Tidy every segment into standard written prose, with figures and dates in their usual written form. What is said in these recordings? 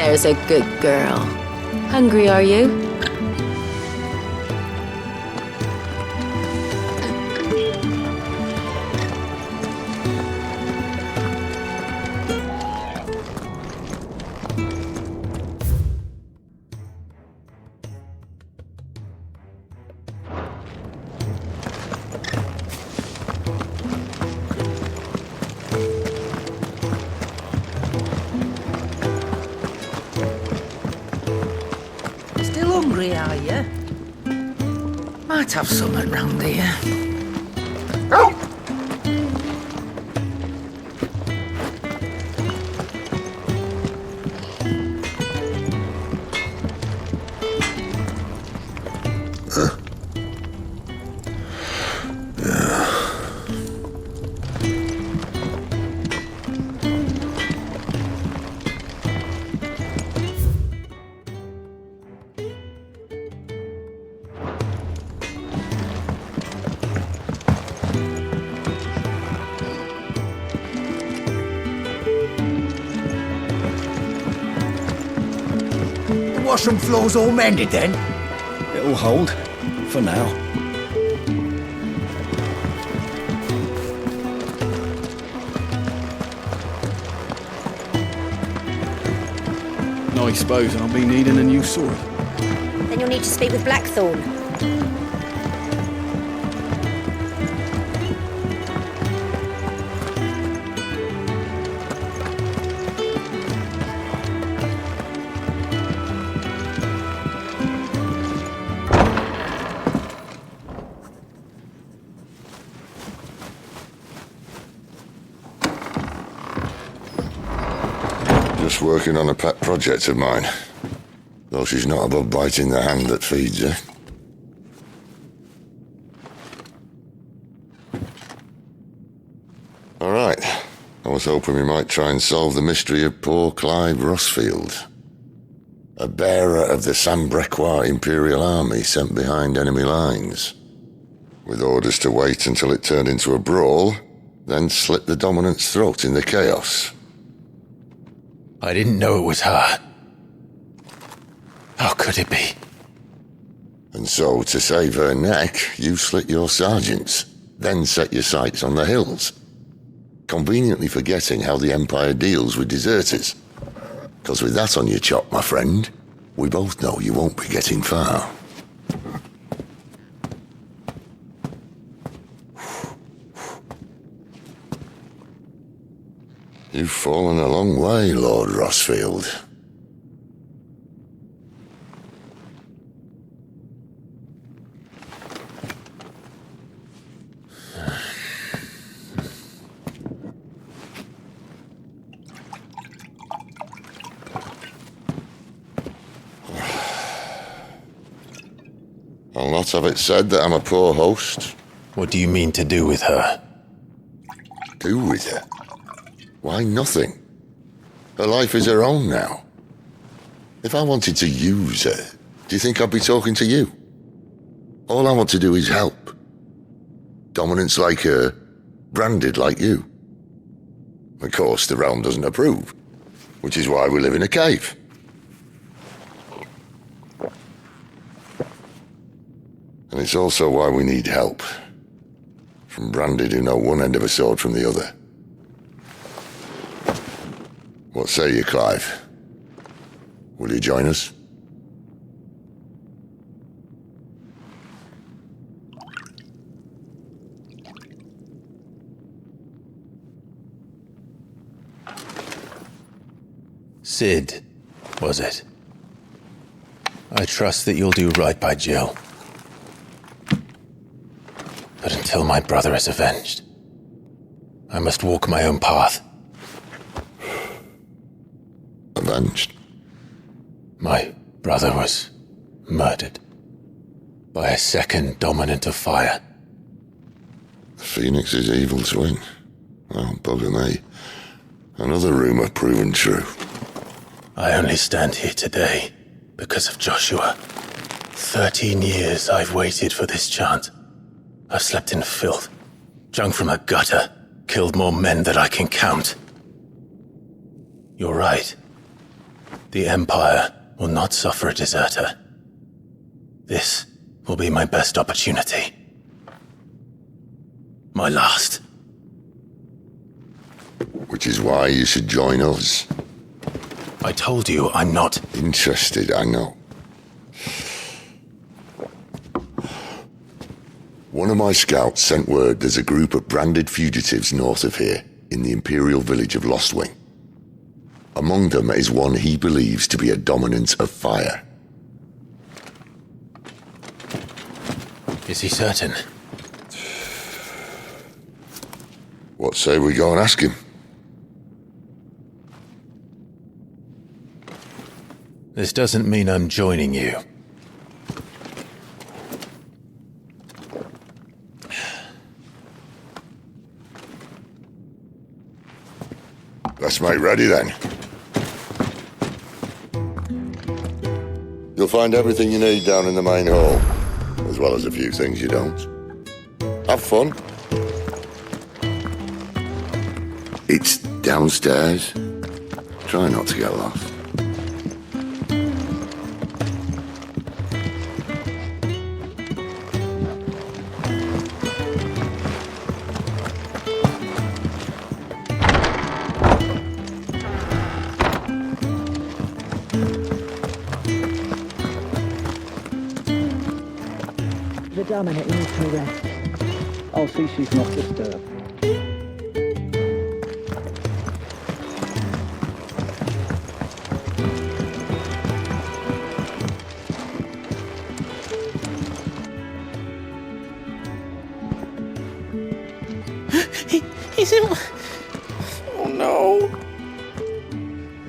There's a good girl. Hungry, are you? Are you? Might have something round here. Washroom floor's all mended then? It'll hold, for now. I suppose I'll be needing a new sword. Then you'll need to speak with Blackthorn. Just working on a pet project of mine. Though she's not above biting the hand that feeds her. Alright. I was hoping we might try and solve the mystery of poor Clive Rosfield. A bearer of the Sambrequois Imperial Army sent behind enemy lines. With orders to wait until it turned into a brawl, then slit the dominant's throat in the chaos. I didn't know it was her. How could it be? And so, to save her neck, you slit your sergeants, then set your sights on the hills. Conveniently forgetting how the Empire deals with deserters. Because with that on your chop, my friend, we both know you won't be getting far. You've fallen a long way, Lord Rosfield. I'll not have it said that I'm a poor host. What do you mean to do with her? Do with her? Why, nothing. Her life is her own now. If I wanted to use her, do you think I'd be talking to you? All I want to do is help. Dominants like her, branded like you. Of course, the realm doesn't approve, which is why we live in a cave. And it's also why we need help. From branded who know one end of a sword from the other. What say you, Clive? Will you join us? Sid, was it? I trust that you'll do right by Jill. But until my brother is avenged, I must walk my own path. Avenged? My brother was murdered by a second dominant of fire. The Phoenix's evil twin. Well, bugger me. Another rumor proven true. I only stand here today because of Joshua. 13 years I've waited for this chance. I've slept in filth, drunk from a gutter, killed more men than I can count. You're right. The Empire will not suffer a deserter. This will be my best opportunity. My last. Which is why you should join us. I told you I'm not Interested, I know. One of my scouts sent word there's a group of branded fugitives north of here, in the Imperial village of Lostwing. Among them is one he believes to be a dominant of fire. Is he certain? What say we go and ask him? This doesn't mean I'm joining you. Let's make ready then. You'll find everything you need down in the main hall, as well as a few things you don't. Have fun. It's downstairs. Try not to get lost. The dominant needs to rest. I'll see she's not disturbed. He's in... Oh no.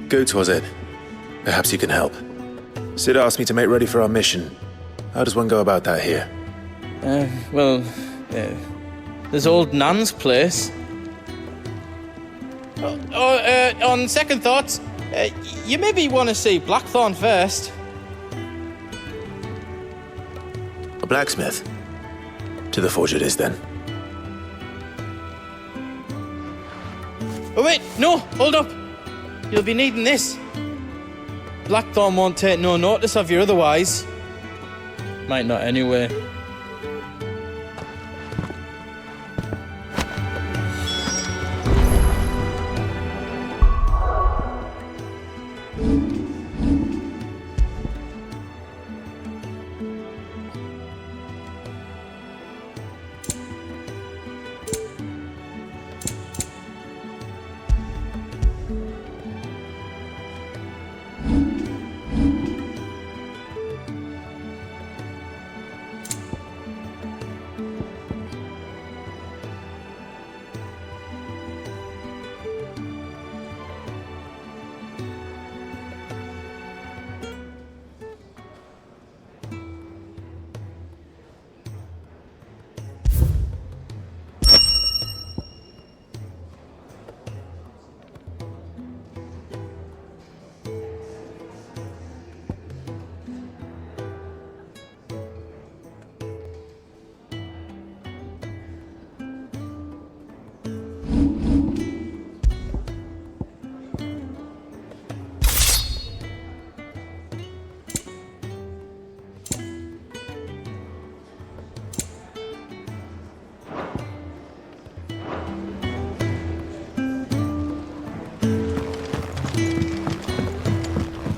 Goot, was it? Perhaps you can help. Sid asked me to make ready for our mission. How does one go about that here? There's old Nan's place. On second thoughts, you maybe want to see Blackthorn first. A blacksmith? To the forge it is, then. Oh wait, no, hold up. You'll be needing this. Blackthorn won't take no notice of you otherwise. Might not anyway.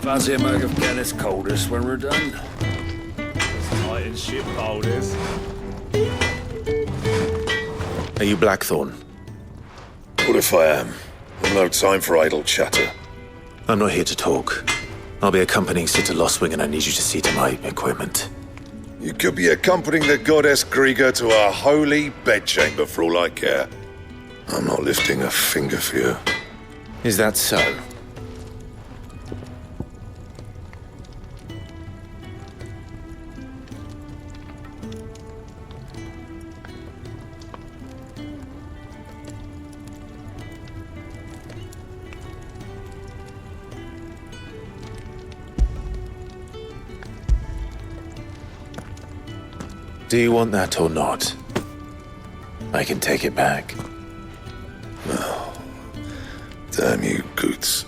Fancy a mug of Guinness coldest when we're done. Tight and shit coldest. Are you Blackthorn? What if I am? I've no time for idle chatter. I'm not here to talk. I'll be accompanying Sid to Lostwing, and I need you to see to my equipment. You could be accompanying the goddess Krieger to our holy bedchamber for all I care. I'm not lifting a finger for you. Is that so? Do you want that or not? I can take it back. No. Damn you, Goots.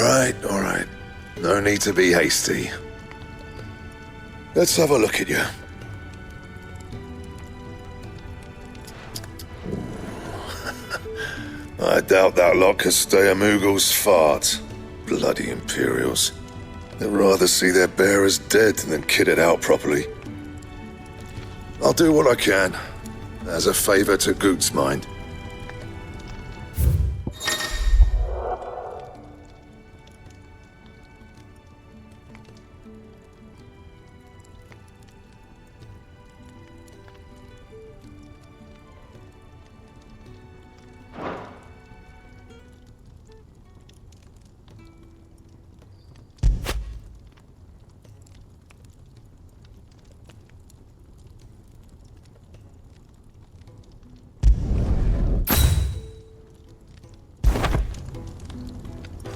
all right. No need to be hasty. Let's have a look at you. I doubt that lot could stay a Moogle's fart. Bloody Imperials. They'd rather see their bearers dead than kitted out properly. I'll do what I can, as a favour to Goot's mind.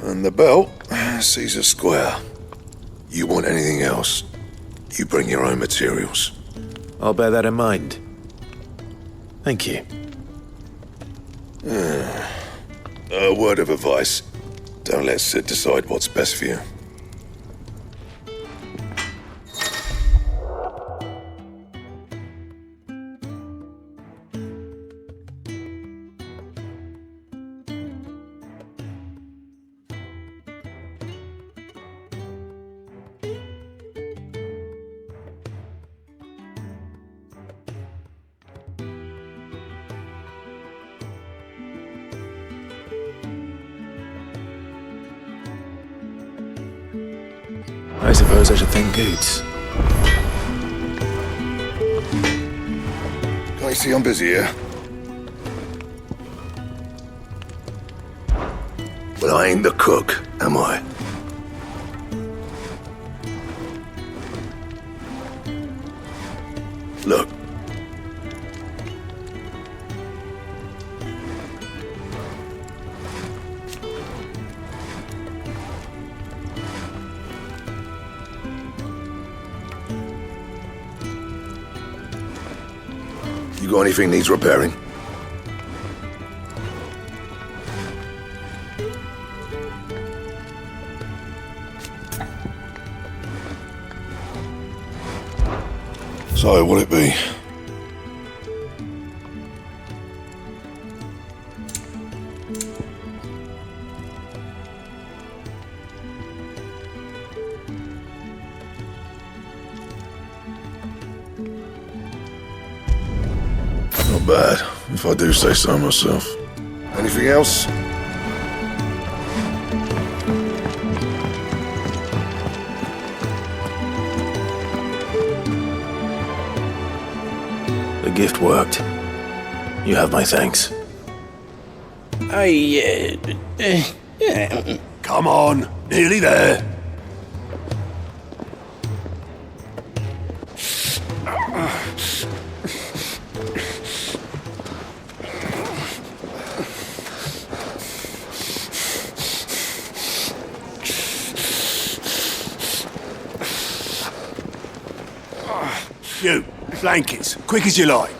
And the belt sees a square. You want anything else, you bring your own materials. I'll bear that in mind. Thank you. A word of advice. Don't let Sid decide what's best for you. I suppose I should thank Goots. Can't you see I'm busy here? Well, I ain't the cook, am I? Look. You got anything needs repairing? So, what'll it be? Not bad, if I do say so myself. Anything else? The gift worked. You have my thanks. Come on, nearly there. You, blankets, quick as you like.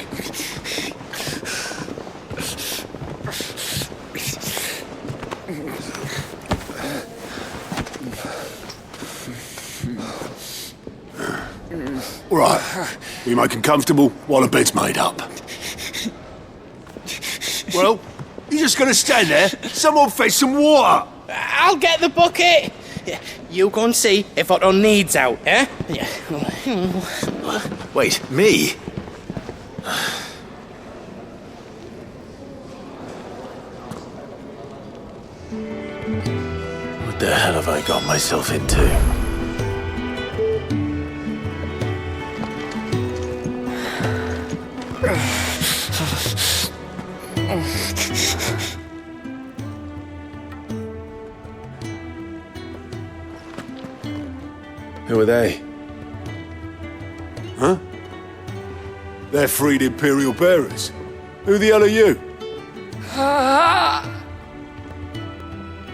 All right, we make them comfortable while the bed's made up. Well, you just gonna stand there? Someone fetch some water. I'll get the bucket. You go and see if Otto needs out, eh? Wait, me? What the hell have I got myself into? Who are they? Huh? They're freed Imperial bearers. Who the hell are you?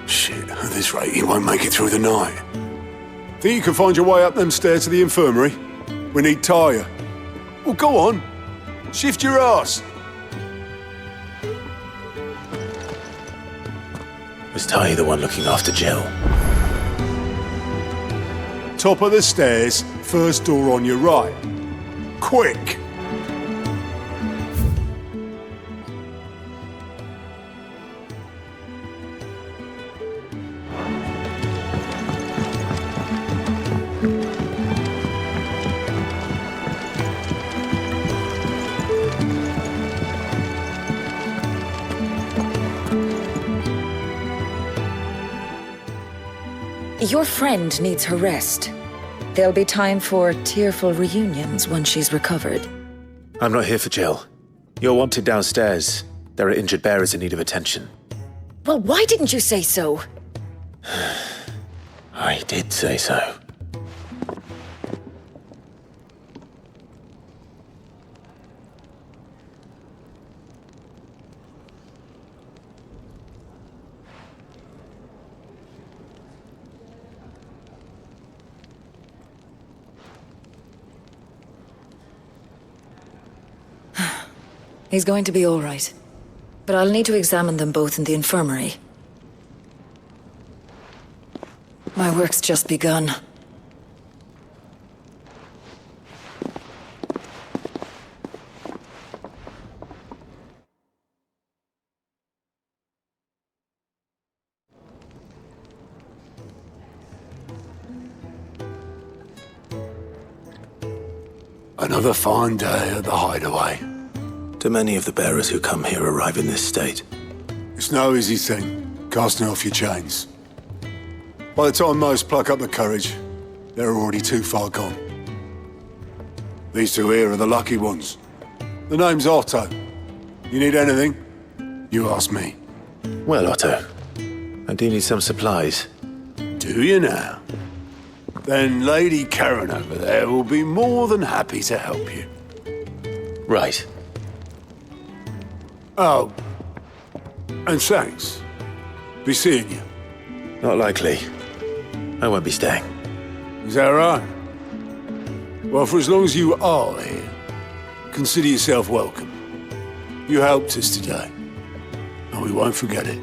Shit, at this rate, you won't make it through the night. Think you can find your way up them stairs to the infirmary? We need Tyre. Well, go on. Shift your ass. Was Ty the one looking after Jill? top of the stairs, first door on your right. Quick! Your friend needs her rest. There'll be time for tearful reunions when she's recovered. I'm not here for Jill. You're wanted downstairs. There are injured bearers in need of attention. Well, why didn't you say so? I did say so. He's going to be all right. But I'll need to examine them both in the infirmary. My work's just begun. Another fine day at the hideaway. Do many of the bearers who come here arrive in this state? It's no easy thing, casting off your chains. By the time most pluck up the courage, they're already too far gone. These two here are the lucky ones. The name's Otto. You need anything? You ask me. Well, Otto, I do need some supplies. Do you now? Then Lady Karen over there will be more than happy to help you. Right. Oh, and thanks. Be seeing you. Not likely. I won't be staying. Is that right? Well, for as long as you are here, consider yourself welcome. You helped us today, and we won't forget it.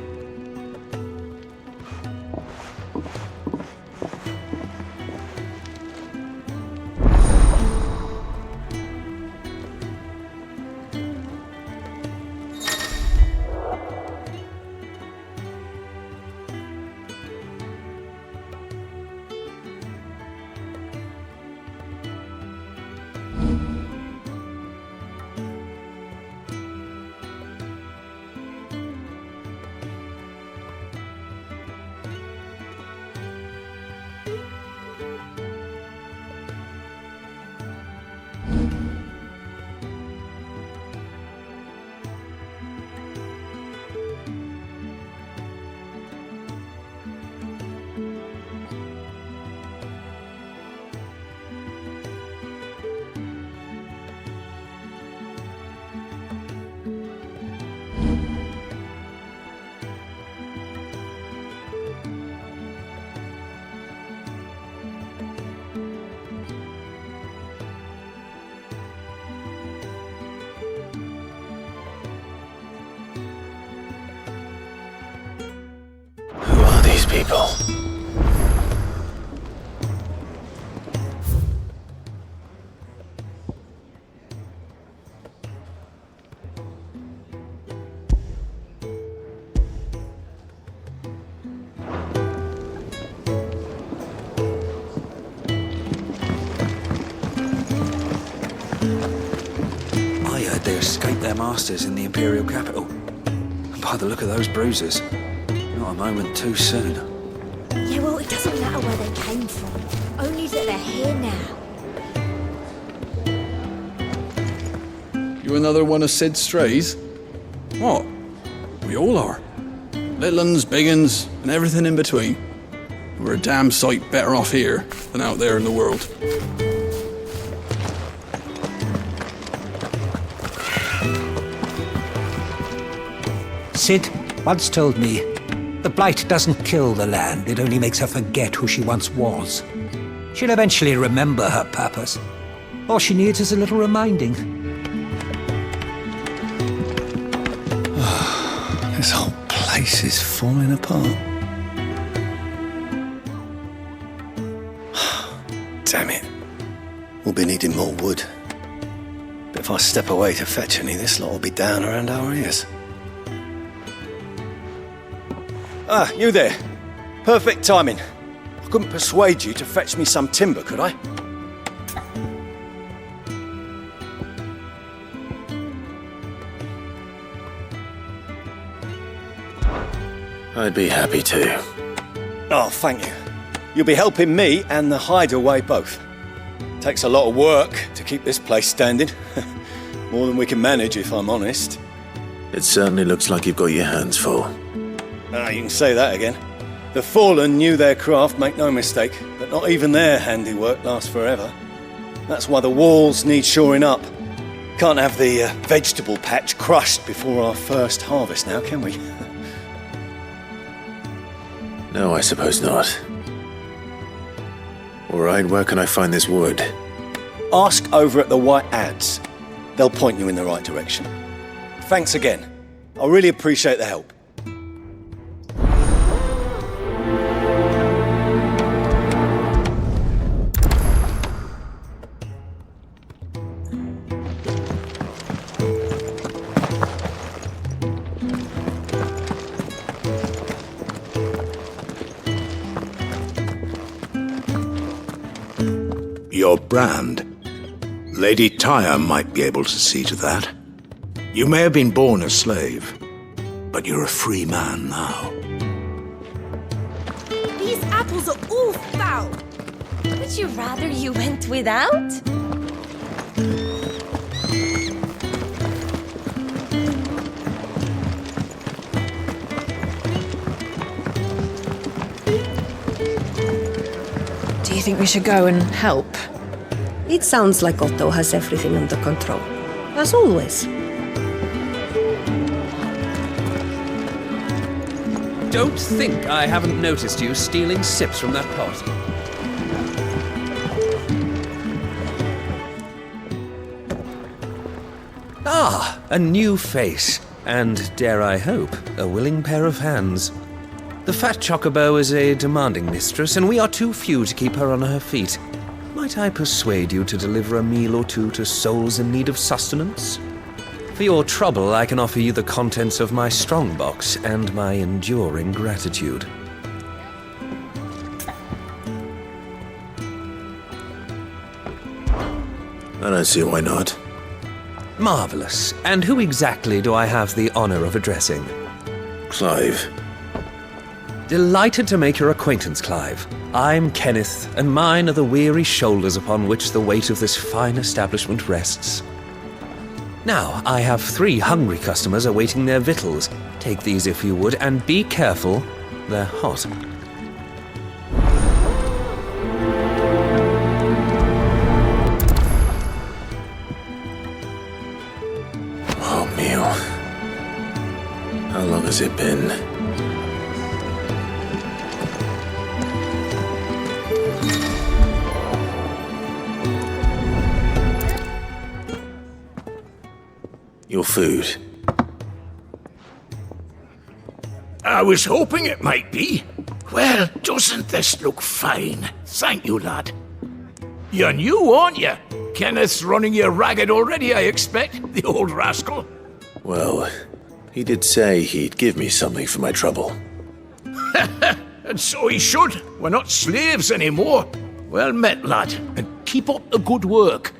Who are these people? I heard they escaped their masters in the Imperial capital. By the look of those bruises, not a moment too soon. Yeah, well, it doesn't matter where they came from. Only that they're here now. You another one of Sid's strays? What? We all are. Little uns, big uns, and everything in between. We're a damn sight better off here than out there in the world. Sid once told me, the blight doesn't kill the land, it only makes her forget who she once was. She'll eventually remember her purpose. All she needs is a little reminding. This whole place is falling apart. damn it. We'll be needing more wood. But if I step away to fetch any, this lot will be down around our ears. Ah, you there. Perfect timing. I couldn't persuade you to fetch me some timber, could I? I'd be happy to. Oh, thank you. You'll be helping me and the hideaway both. Takes a lot of work to keep this place standing. More than we can manage, if I'm honest. It certainly looks like you've got your hands full. Ah, you can say that again. The Fallen knew their craft, make no mistake, but not even their handiwork lasts forever. That's why the walls need shoring up. Can't have the vegetable patch crushed before our first harvest now, can we? No, I suppose not. All right, where can I find this wood? Ask over at the White Ads. They'll point you in the right direction. Thanks again. I really appreciate the help. Your brand. Lady Tyre might be able to see to that. You may have been born a slave, but you're a free man now. These apples are all foul. Would you rather you went without? Do you think we should go and help? It sounds like Otto has everything under control, as always. Don't think I haven't noticed you stealing sips from that pot. Ah, a new face. And, dare I hope, a willing pair of hands. The fat chocobo is a demanding mistress, and we are too few to keep her on her feet. Might I persuade you to deliver a meal or two to souls in need of sustenance? For your trouble, I can offer you the contents of my strongbox and my enduring gratitude. I don't see why not. Marvelous. And who exactly do I have the honor of addressing? Clive. Delighted to make your acquaintance, Clive. I'm Kenneth, and mine are the weary shoulders upon which the weight of this fine establishment rests. Now, I have 3 hungry customers awaiting their victuals. Take these if you would, and be careful, they're hot. Oh, meal. How long has it been? Your food. I was hoping it might be. Well, doesn't this look fine? Thank you, lad. You're new, aren't you? Kenneth's running you ragged already, I expect, the old rascal. Well, he did say he'd give me something for my trouble. And so he should. We're not slaves anymore. Well met, lad, and keep up the good work.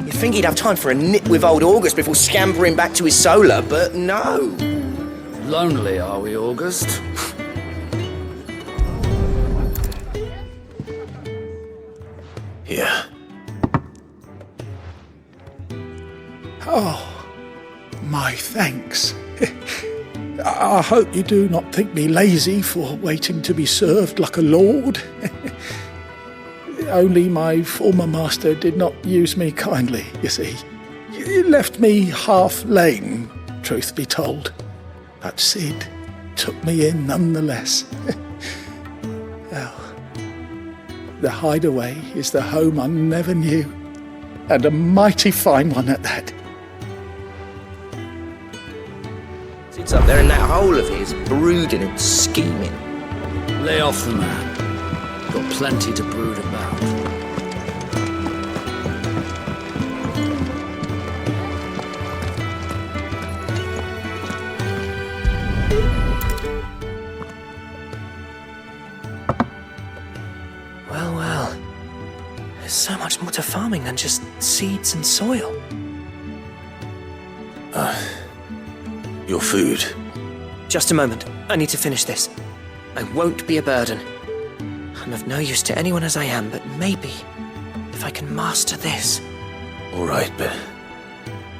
You'd think he'd have time for a nip with old August before scampering back to his solar, but no. Lonely, are we, August? Here. Oh, my thanks. I hope you do not think me lazy for waiting to be served like a lord. Only my former master did not use me kindly, you see. He left me half lame, truth be told. But Sid took me in nonetheless. Well, the hideaway is the home I never knew, and a mighty fine one at that. bastards up there in that hole of his, brooding and scheming. Lay off the man. Got plenty to brood about. Well. There's so much more to farming than just seeds and soil. Your food. Just a moment. I need to finish this. I won't be a burden. I'm of no use to anyone as I am, but maybe if I can master this. All right, but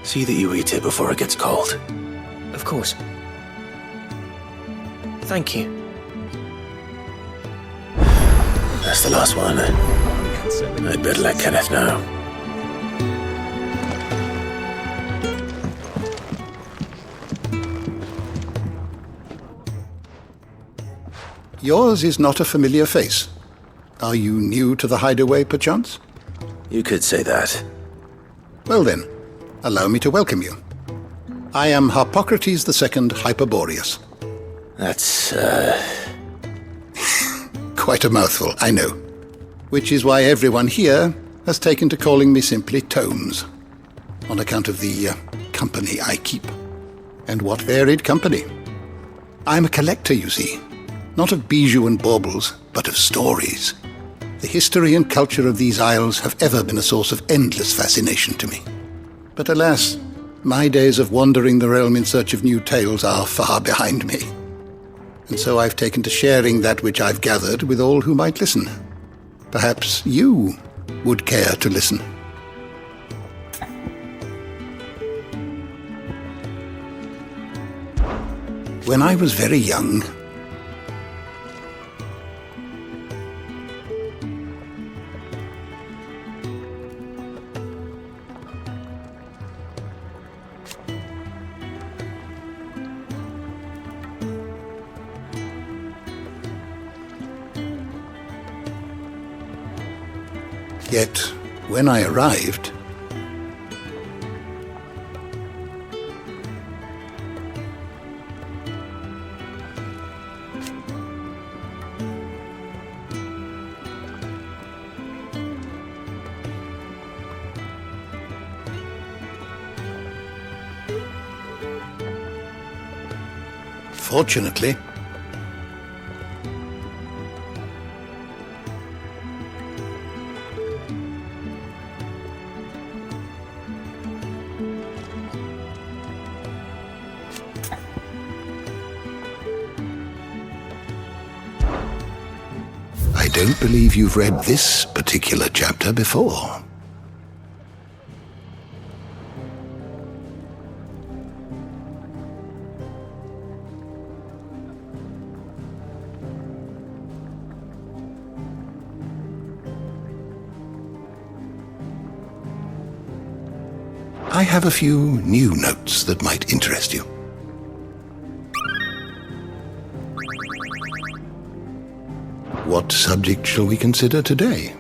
see that you eat it before it gets cold. Of course. Thank you. That's the last one. I'd better let Kenneth know. Yours is not a familiar face. Are you new to the hideaway, perchance? You could say that. Well then, allow me to welcome you. I am Harpocrates II Hyperboreus. That's, Quite a mouthful, I know. Which is why everyone here has taken to calling me simply Tomes, on account of the company I keep. And what varied company. I'm a collector, you see. Not of bijou and baubles, but of stories. The history and culture of these isles have ever been a source of endless fascination to me. But alas, my days of wandering the realm in search of new tales are far behind me. And so I've taken to sharing that which I've gathered with all who might listen. Perhaps you would care to listen. When I was very young, yet when I arrived, fortunately, I don't believe you've read this particular chapter before. I have a few new notes that might interest you. What subject shall we consider today?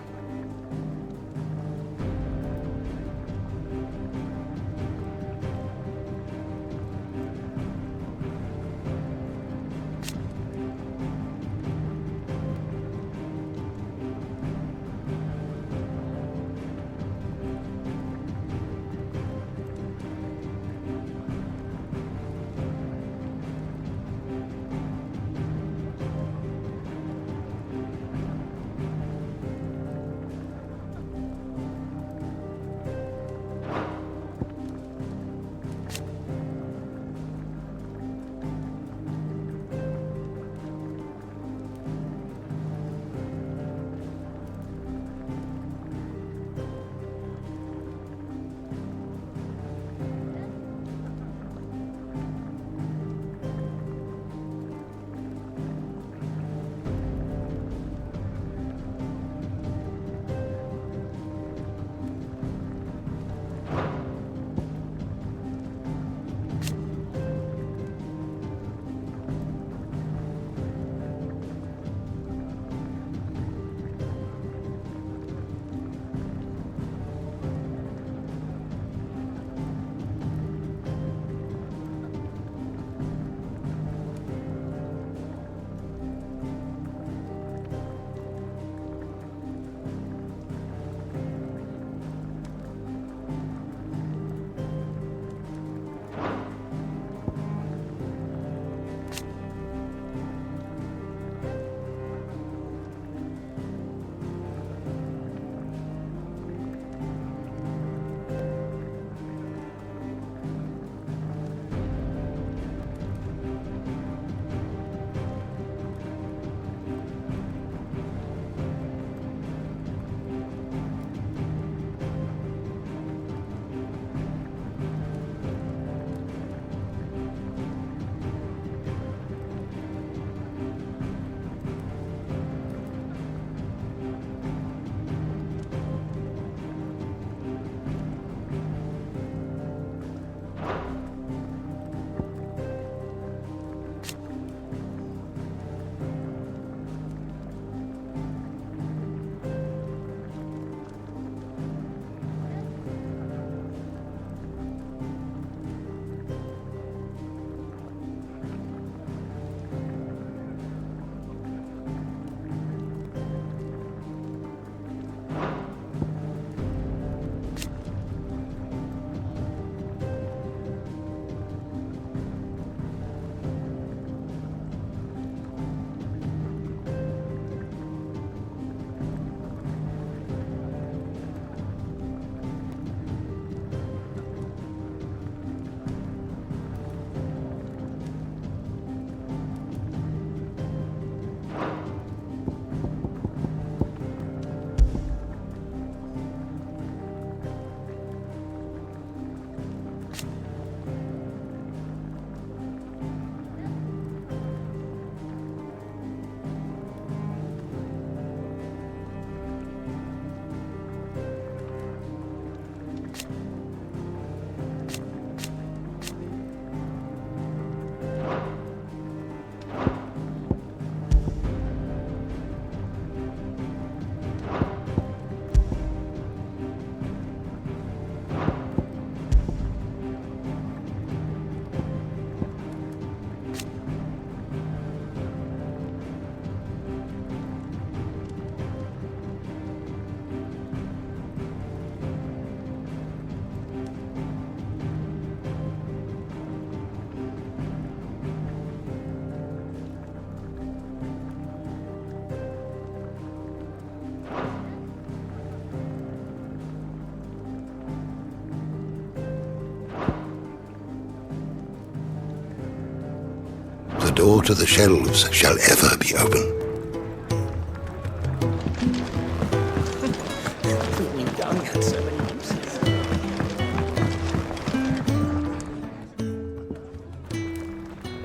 door to the shelves shall ever be open.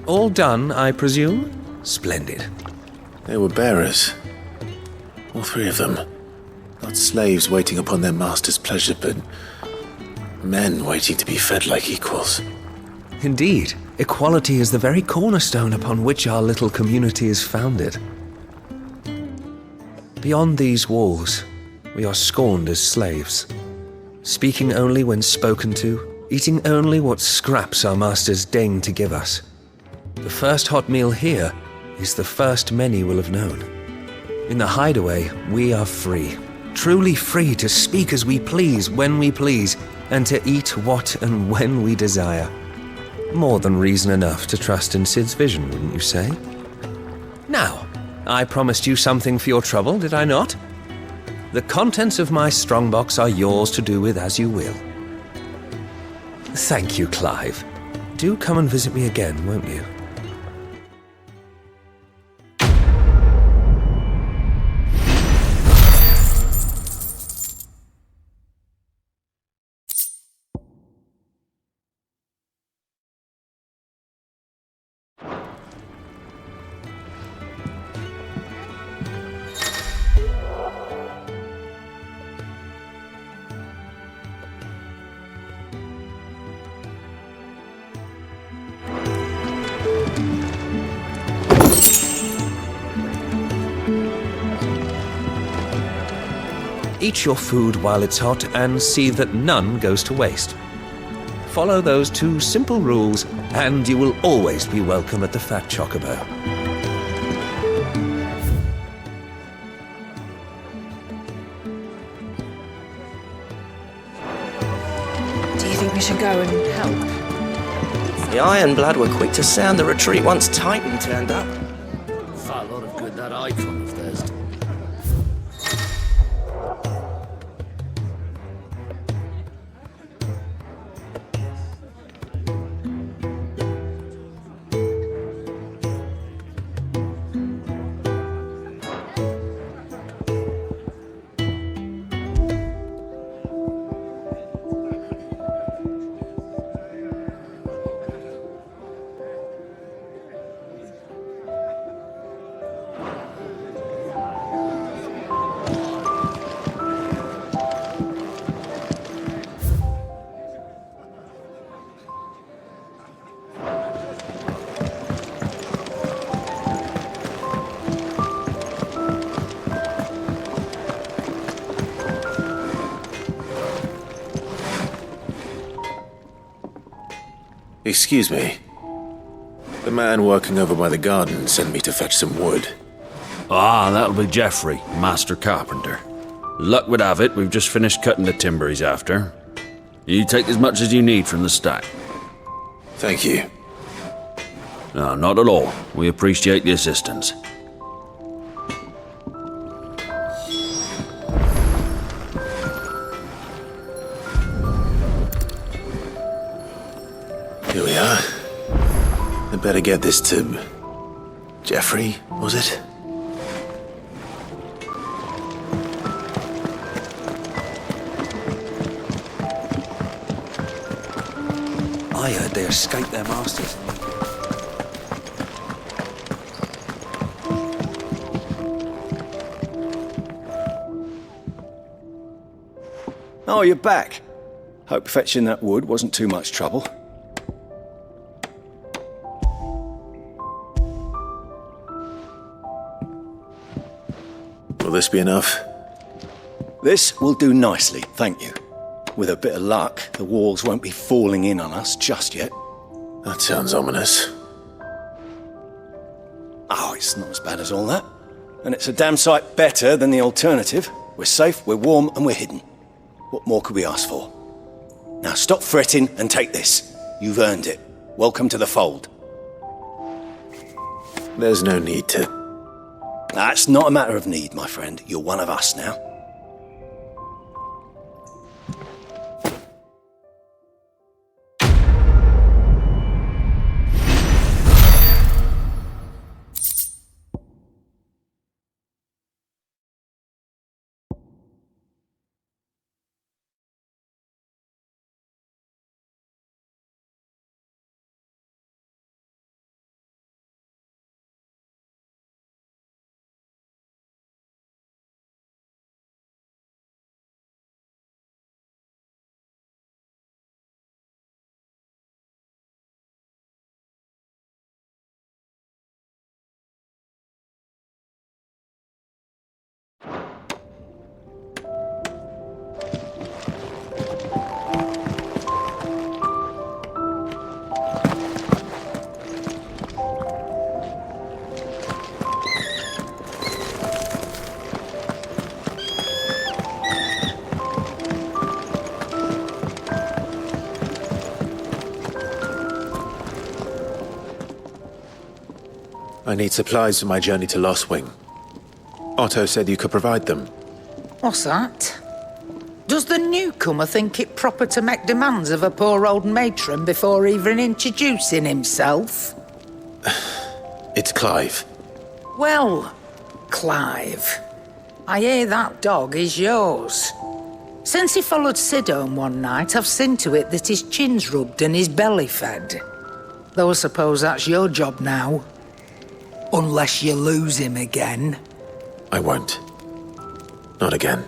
All done, I presume? Splendid. They were bearers. All three of them. Not slaves waiting upon their master's pleasure, but men waiting to be fed like equals. Indeed, equality is the very cornerstone upon which our little community is founded. Beyond these walls, we are scorned as slaves, speaking only when spoken to, eating only what scraps our masters deign to give us. The first hot meal here is the first many will have known. In the hideaway, we are free, truly free to speak as we please, when we please, and to eat what and when we desire. More than reason enough to trust in Sid's vision, wouldn't you say? Now, I promised you something for your trouble, did I not? The contents of my strongbox are yours to do with as you will. Thank you, Clive. Do come and visit me again, won't you? Eat your food while it's hot and see that none goes to waste. Follow those 2 simple rules and you will always be welcome at the Fat Chocobo. Do you think we should go and help? The Ironblood were quick to sound the retreat once Titan turned up. Far a lot of good that Eikon of theirs. Excuse me. The man working over by the garden sent me to fetch some wood. Ah, that'll be Geoffrey, Master Carpenter. Luck would have it, we've just finished cutting the timber he's after. You take as much as you need from the stack. Thank you. No, not at all. We appreciate the assistance. Here we are. I better get this to Geoffrey, was it? I heard they escaped their masters. Oh, you're back. Hope fetching that wood wasn't too much trouble. Will this be enough? This will do nicely, thank you. With a bit of luck, the walls won't be falling in on us just yet. That sounds ominous. Oh, it's not as bad as all that. And it's a damn sight better than the alternative. We're safe, we're warm, and we're hidden. What more could we ask for? Now stop fretting and take this. You've earned it. Welcome to the fold. There's no need to... That's not a matter of need, my friend. You're one of us now. I need supplies for my journey to Lostwing. Otto said you could provide them. What's that? Does the newcomer think it proper to make demands of a poor old matron before even introducing himself? It's Clive. Well, Clive, I hear that dog is yours. Since he followed Sid home one night, I've seen to it that his chin's rubbed and his belly fed. Though I suppose that's your job now. Unless you lose him again. I won't. Not again.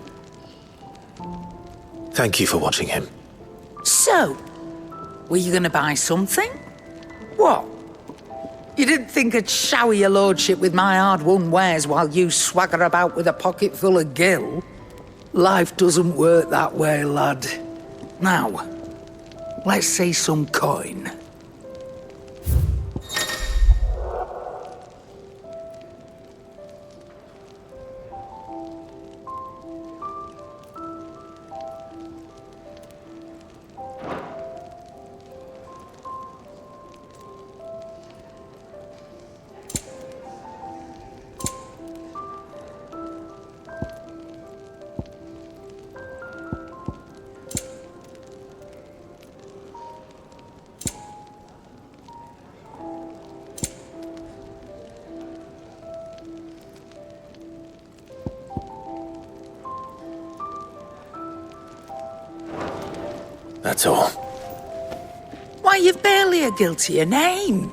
Thank you for watching him. So, were you going to buy something? What? You didn't think I'd shower your lordship with my hard-won wares while you swagger about with a pocket full of gil? Life doesn't work that way, lad. Now, let's see some coin. That's all. Why, you've barely a guilty a name.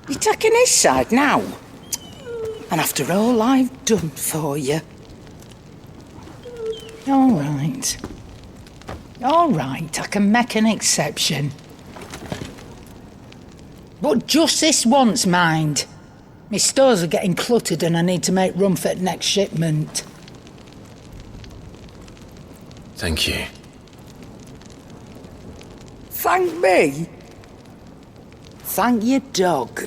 You're taking his side now? And after all I've done for you. All right. All right, I can make an exception. But just this once, mind. My stores are getting cluttered and I need to make room for the next shipment. Thank you. Thank me? Thank your dog.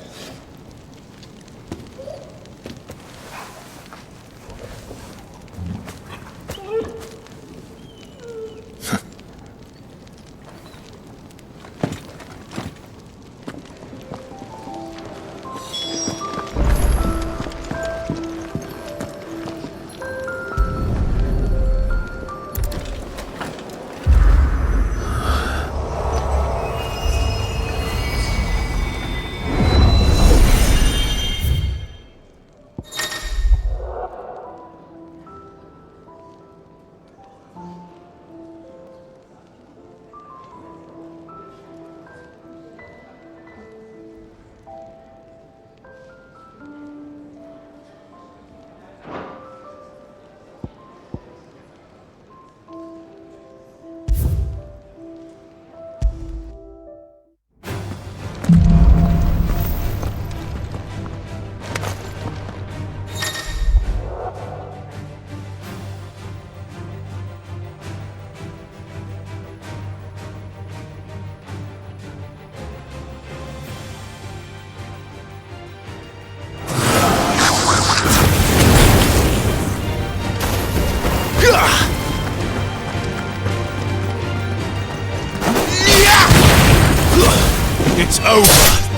It's over.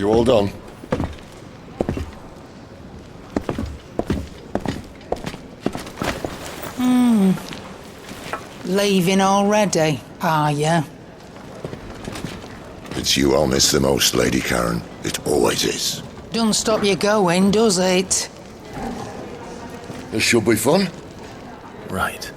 You all done? Leaving already, are you? It's you I'll miss the most, Lady Karen. It always is. Don't stop you going, does it? This should be fun. Right.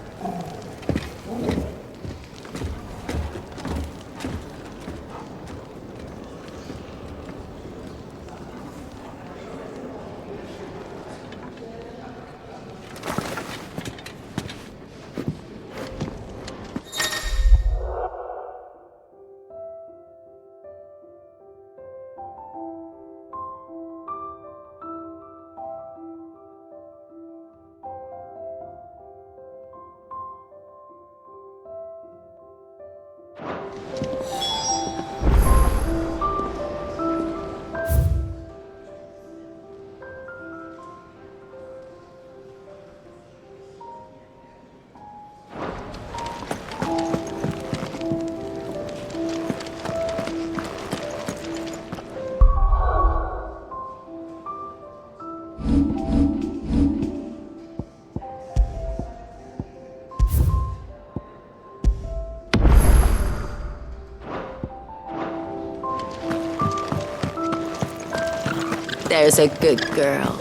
There's a good girl.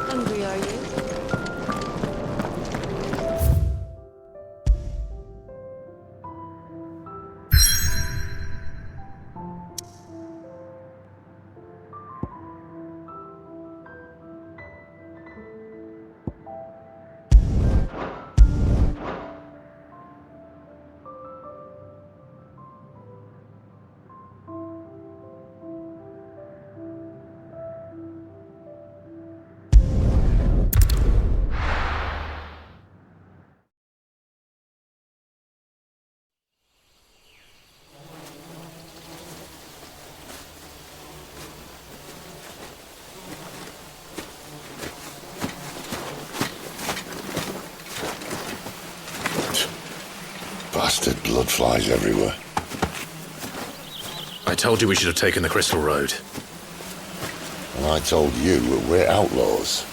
Hungry, are you? Bastard blood flies everywhere. I told you we should have taken the Crystal Road. And I told you that we're outlaws.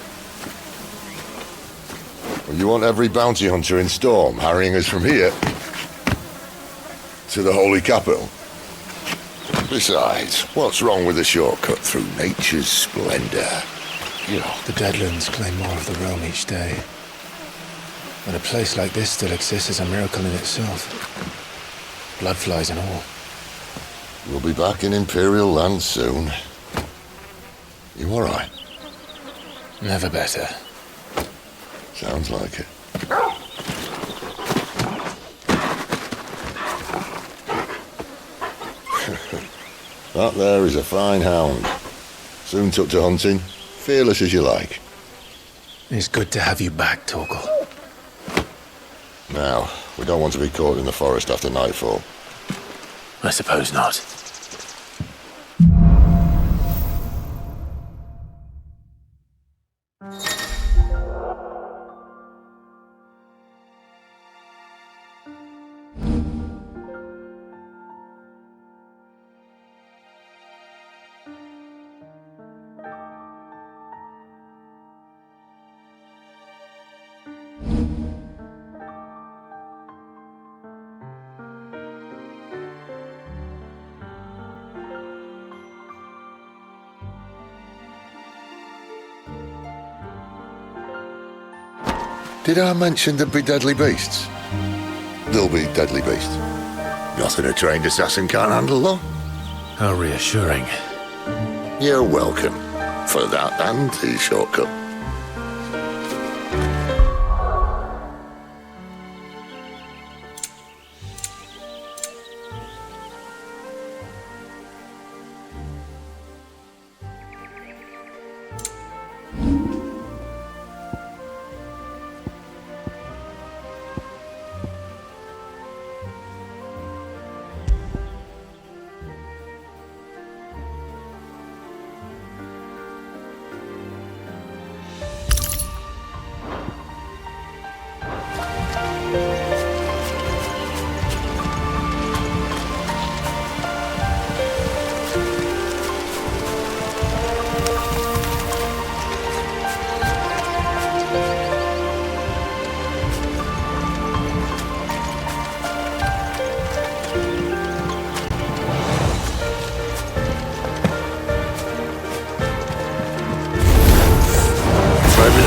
Well, you want every bounty hunter in Storm harrying us from here to the Holy Capital? Besides, what's wrong with a shortcut through nature's splendor? You know, the Deadlands claim more of the realm each day. But a place like this still exists is a miracle in itself. Bloodflies and all. We'll be back in Imperial land soon. You all right? Never better. Sounds like it. That there is a fine hound. Soon took to hunting. Fearless as you like. It's good to have you back, Torgal. Now, we don't want to be caught in the forest after nightfall. I suppose not. Did I mention there'd be deadly beasts? There'll be deadly beasts. Nothing a trained assassin can't handle, though. How reassuring. You're welcome for that and the shortcut.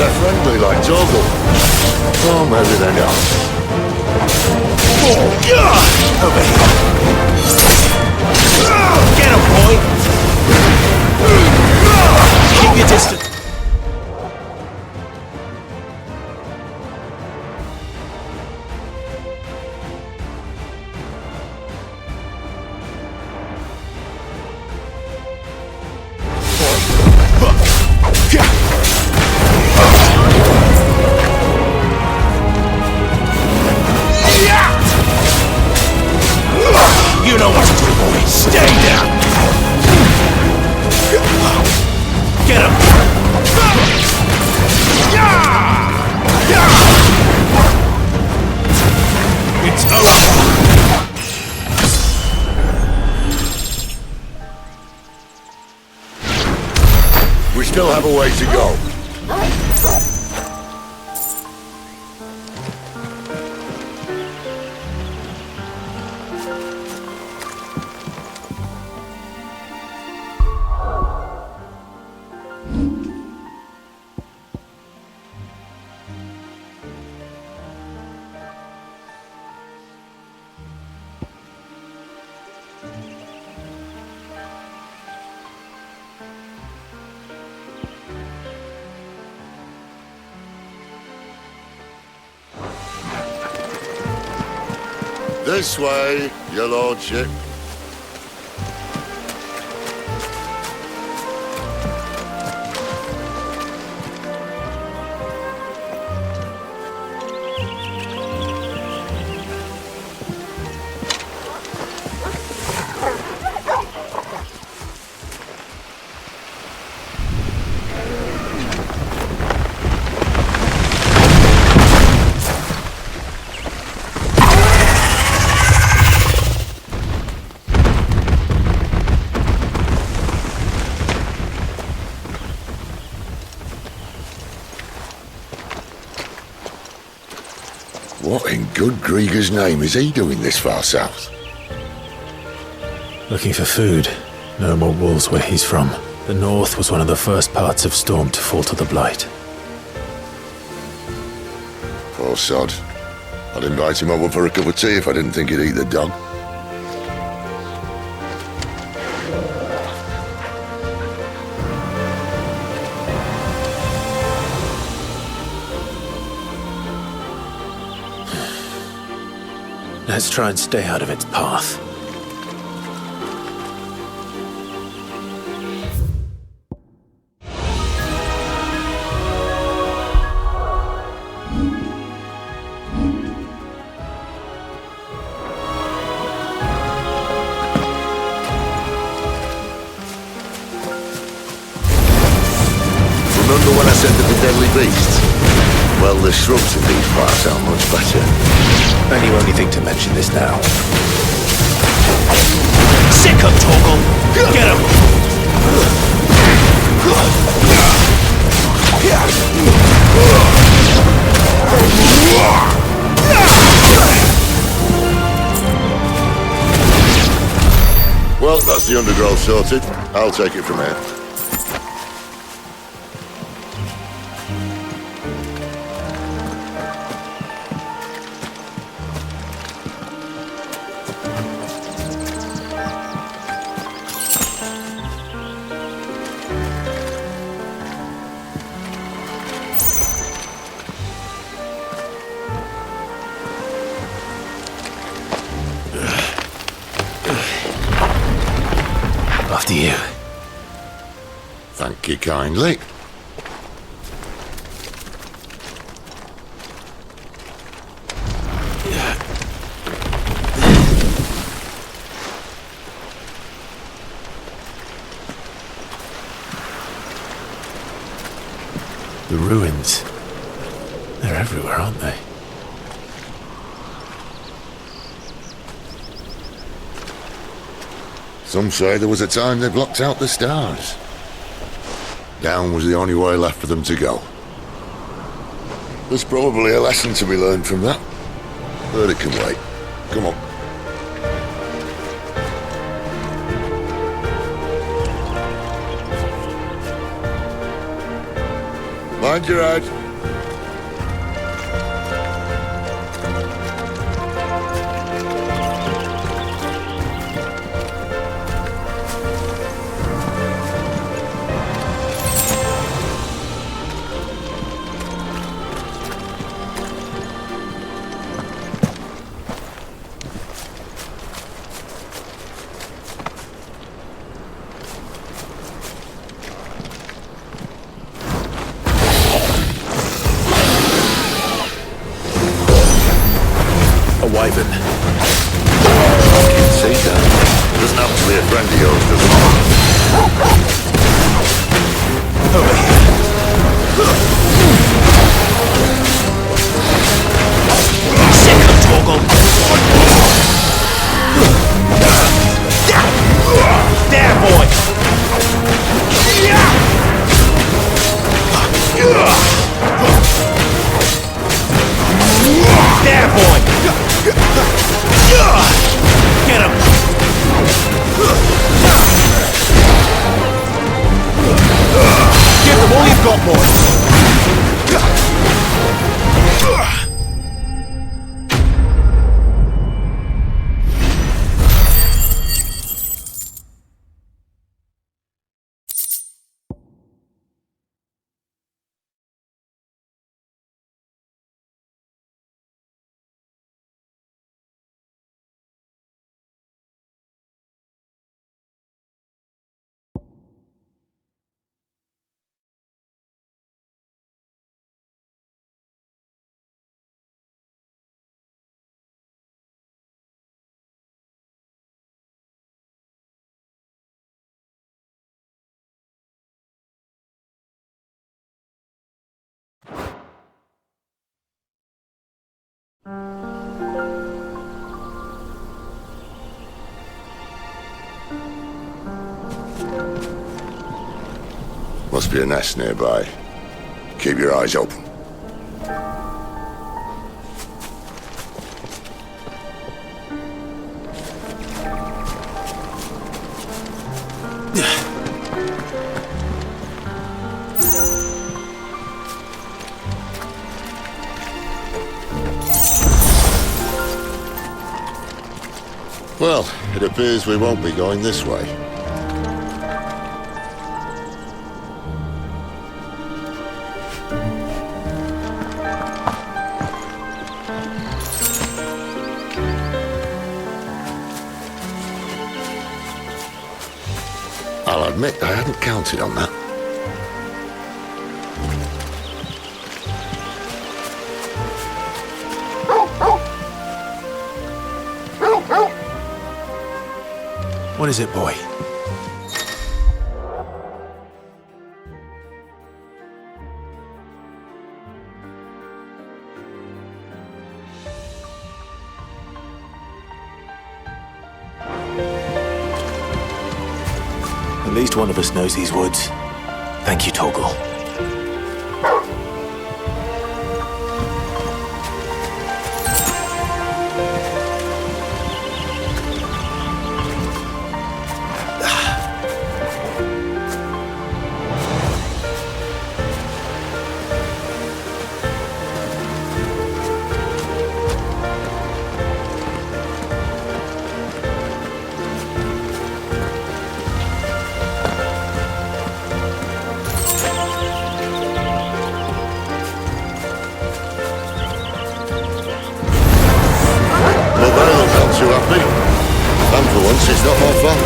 They're friendly like Torgal. Oh, maybe they're not. Over here. Get him, boy! Keep your distance. You know what to do, boy. Stay down. Get him. It's over. We still have a way to go. This way, your lordship. What in good Grieger's name is he doing this far south? Looking for food. No more wolves where he's from. The north was one of the first parts of Storm to fall to the Blight. Poor sod. I'd invite him over for a cup of tea if I didn't think he'd eat the dog. Let's try and stay out of its path. Remember when I said that the deadly beasts? Well, the shrubs in these parts are much better. And you only think to mention this now. Sick of Torgal! Get him! Well, that's the undergrowth sorted. I'll take it from here. After you. Thank you kindly. The ruins. They're everywhere, aren't they? Some say there was a time they blocked out the stars. Down was the only way left for them to go. There's probably a lesson to be learned from that. But it can wait. Come on. Mind your head. Wyvern. Fucking Caesar. Doesn't have to be a friend of yours, does it? Over here. Sick of Torgal. There, boy. There, boy! Get him! Give them all you've got, boy! Must be a nest nearby. Keep your eyes open. Well, it appears we won't be going this way. I'll admit I hadn't counted on that. What is it, boy? At least one of us knows these woods. Thank you, Torgal. It's not more fun.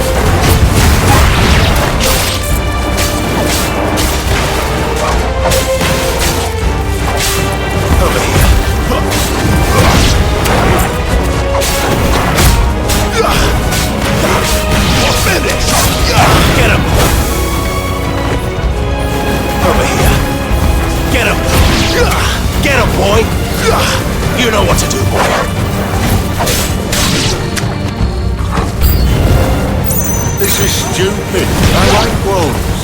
Over here. Finish! Get him! Over here. Get him! Get him, boy! You know what to do, boy. This is stupid. I like wolves.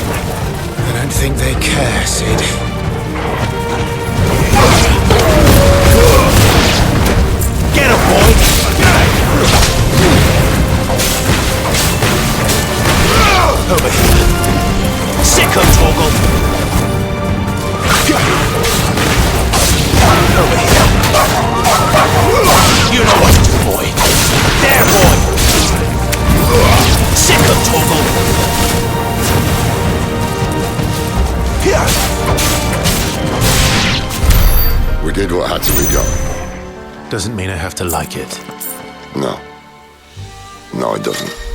I don't think they care, Sid. Get him, boy! Over here. Sick of Torgal. We did what had to be done. Doesn't mean I have to like it. No. No, it doesn't.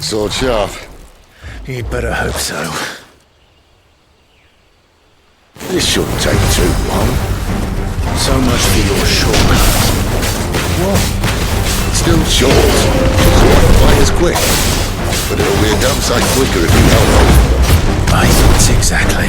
Sword sharp. You'd better hope so. This shouldn't take too long. So much for your shortcut. What? It's still short, so not quite as quick. But it'll be a damn sight quicker if you help out. My thoughts exactly.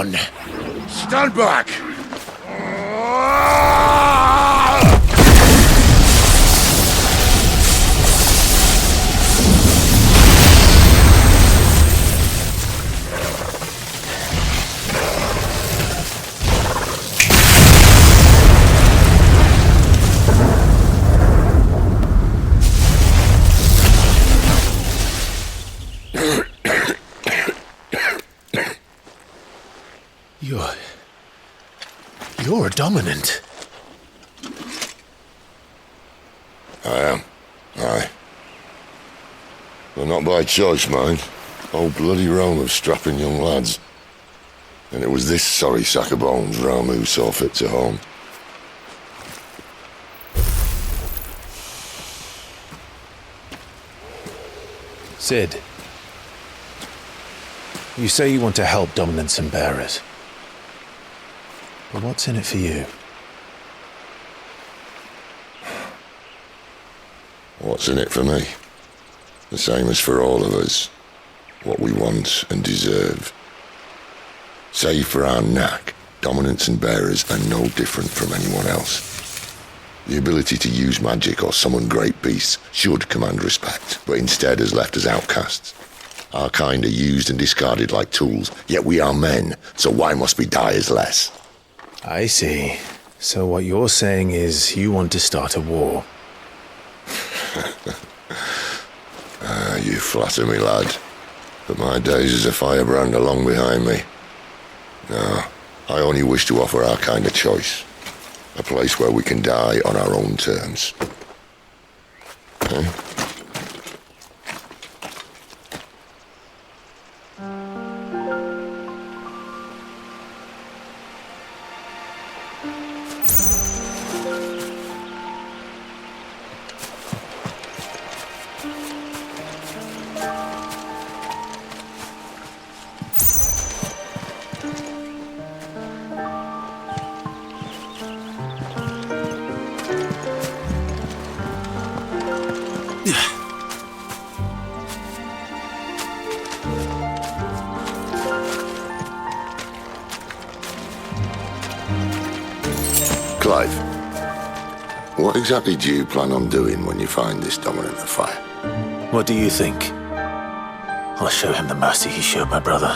on. Stand back! You're dominant. I am. Aye. But not by choice, mind. Whole bloody realm of strapping young lads. And it was this sorry sack of bones Ramu saw fit to home. Sid, you say you want to help dominants and bearers. But what's in it for you? What's in it for me? The same as for all of us. What we want and deserve. Save for our knack, dominants and bearers are no different from anyone else. The ability to use magic or summon great beasts should command respect, but instead has left us outcasts. Our kind are used and discarded like tools, yet we are men, so why must we die as less? I see. So what you're saying is you want to start a war. You flatter me, lad. But my days as a firebrand are long behind me. No, I only wish to offer our kind a choice. A place where we can die on our own terms. Okay? Clive, what exactly do you plan on doing when you find this dominant of fire? What do you think? I'll show him the mercy he showed my brother,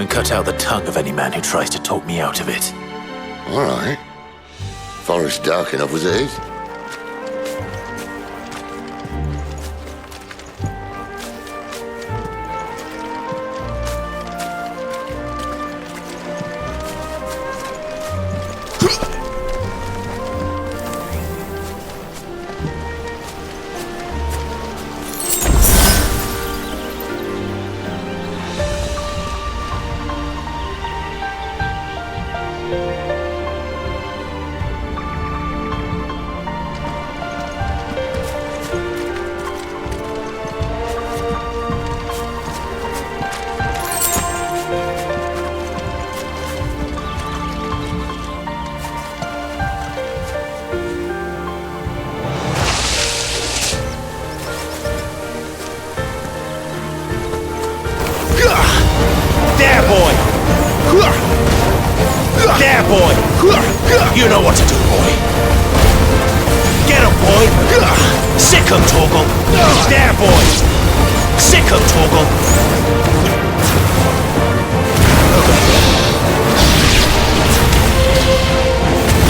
and cut out the tongue of any man who tries to talk me out of it. All right. Forest dark enough as it is. There, boy! There, boy! You know what to do, boy. Get him, boy! Sick him, Torgal! There, boy! Sick him, Torgal!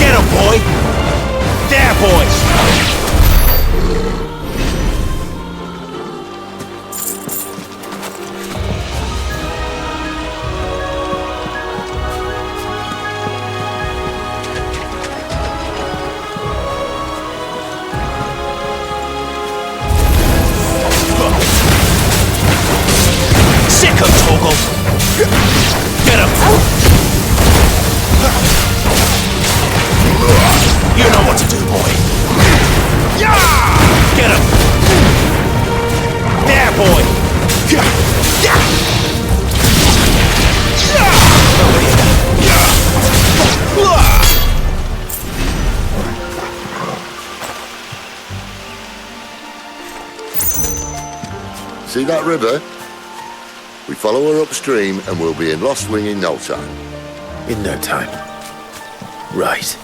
Get him, boy! There, boy! Get him! You know what to do, boy. Get him! There, boy! See that river? We follow her upstream and we'll be in Lost Wing in no time. In no time. Right.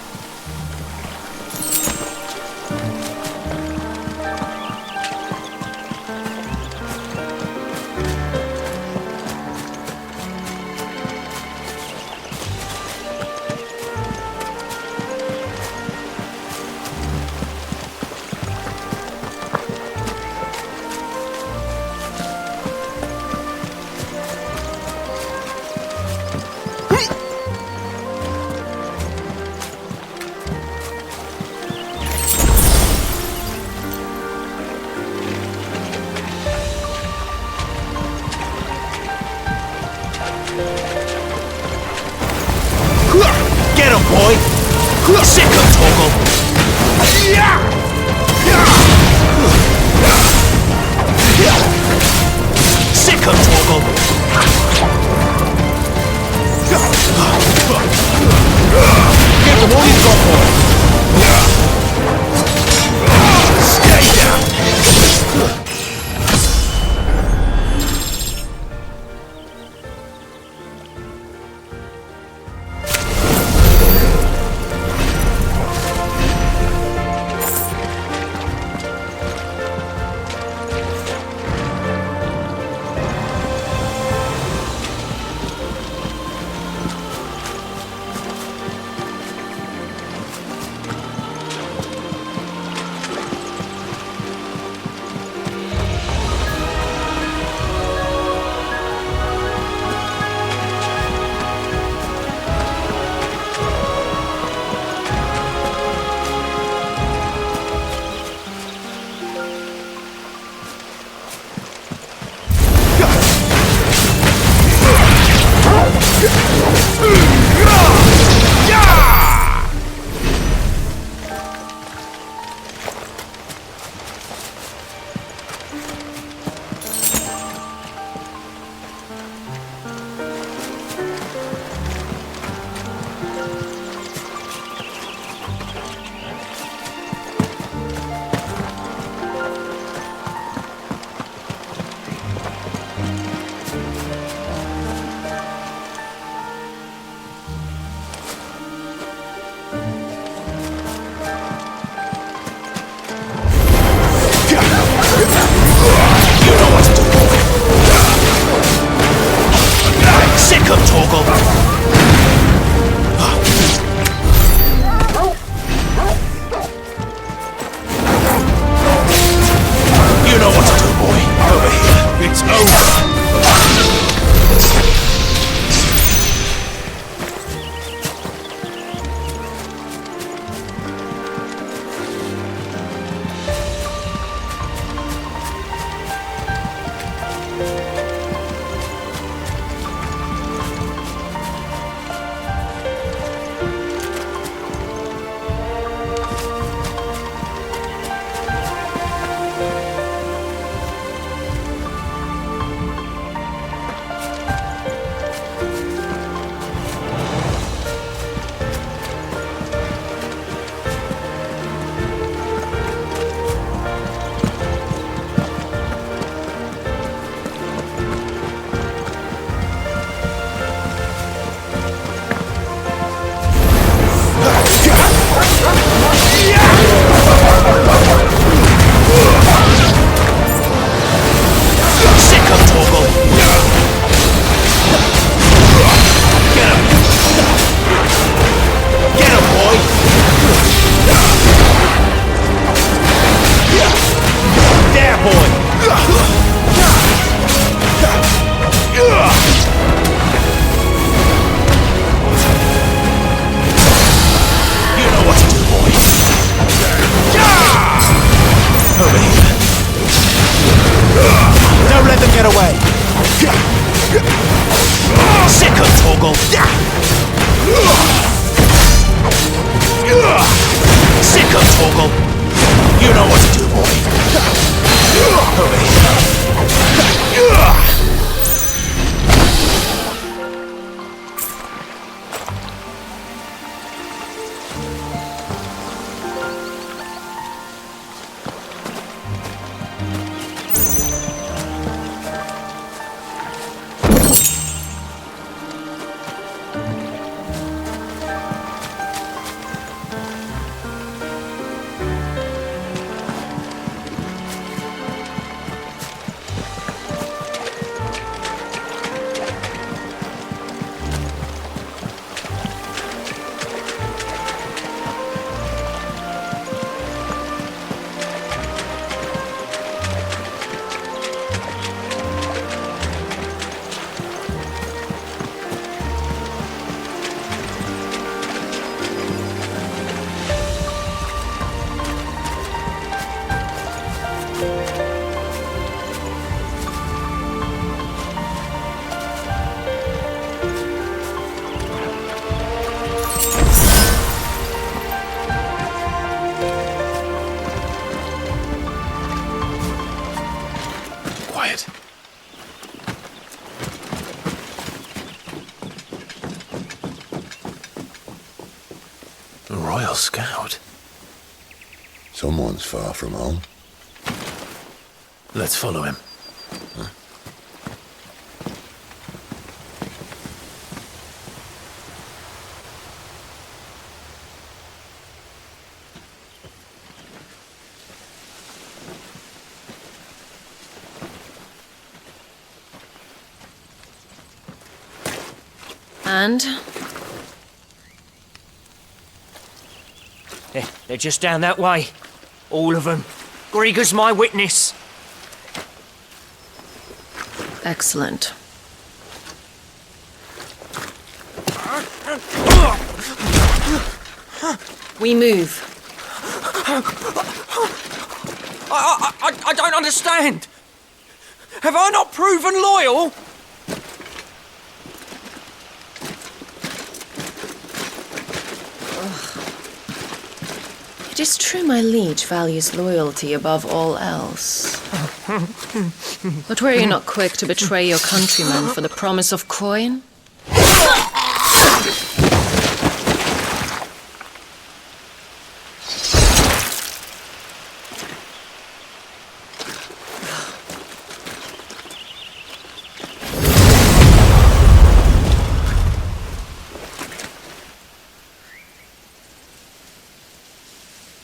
Get him, boy! Sick of Toggle! Sick of Toggle! Get him, what he's got, boy! Stay down! Royal Scout. Someone's far from home. Let's follow him. And? They're just down that way. All of them. Grieger's my witness. Excellent. We move. I don't understand. Have I not proven loyal? It is true my liege values loyalty above all else. But were you not quick to betray your countrymen for the promise of coin?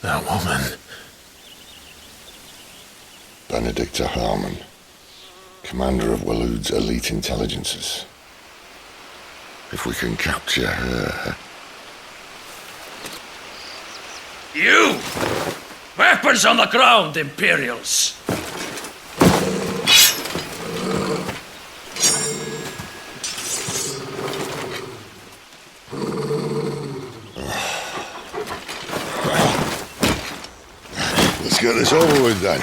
That woman. Benedicta Harmon, commander of Waloed's elite intelligences. If we can capture her... You! Weapons on the ground, Imperials! Let's get this over with then.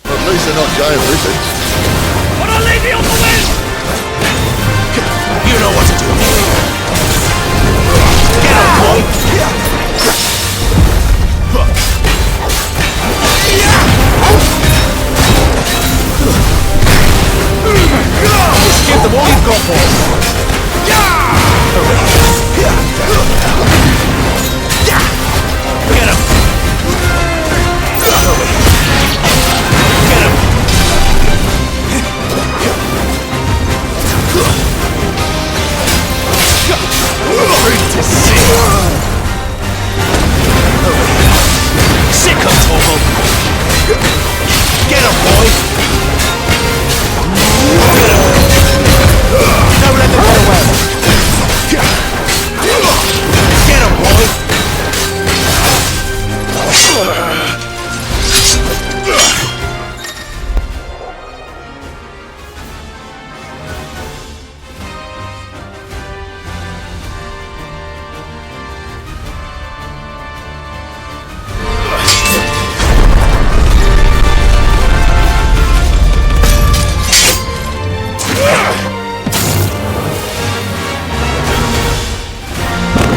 At least they're not giant lizards. What a lady on the wind! You know what to do. Get up, boy! Give them all you've got, boys! Get him! Great to see! Sick of Torval! Get him, boy! Don't let them get away! Get him, boy!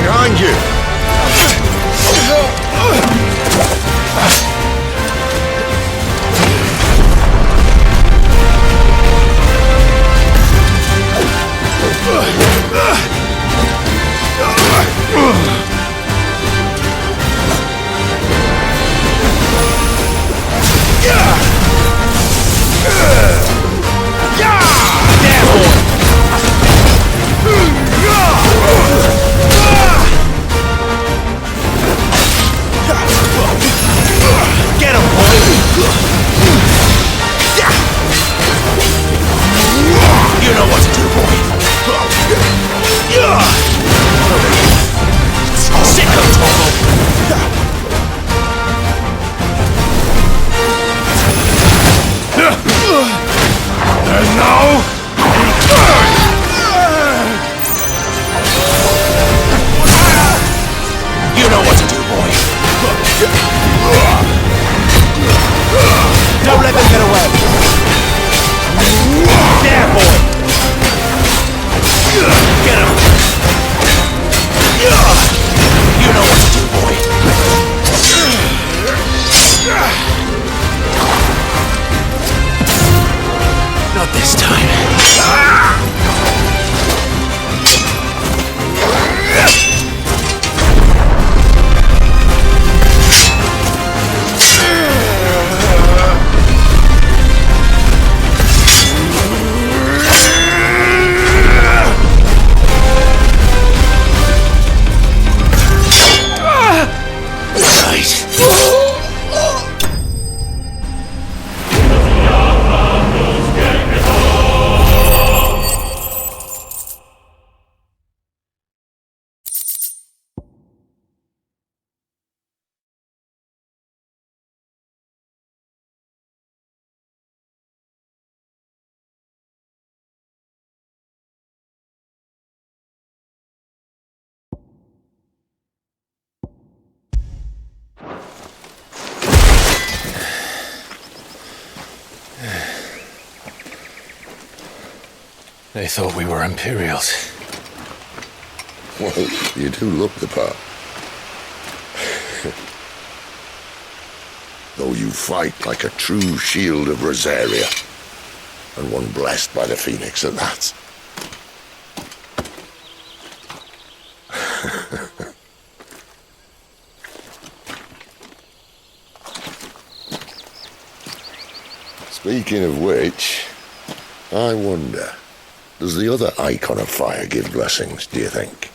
Behind you! Get him, boy! You know what to do, boy! Sick of Torval! And now... You know what to do, boy! They thought we were Imperials. Well, you do look the part. Though you fight like a true Shield of Rosaria, and one blessed by the Phoenix at that. Speaking of which, I wonder, does the other Eikon of Fire give blessings, do you think?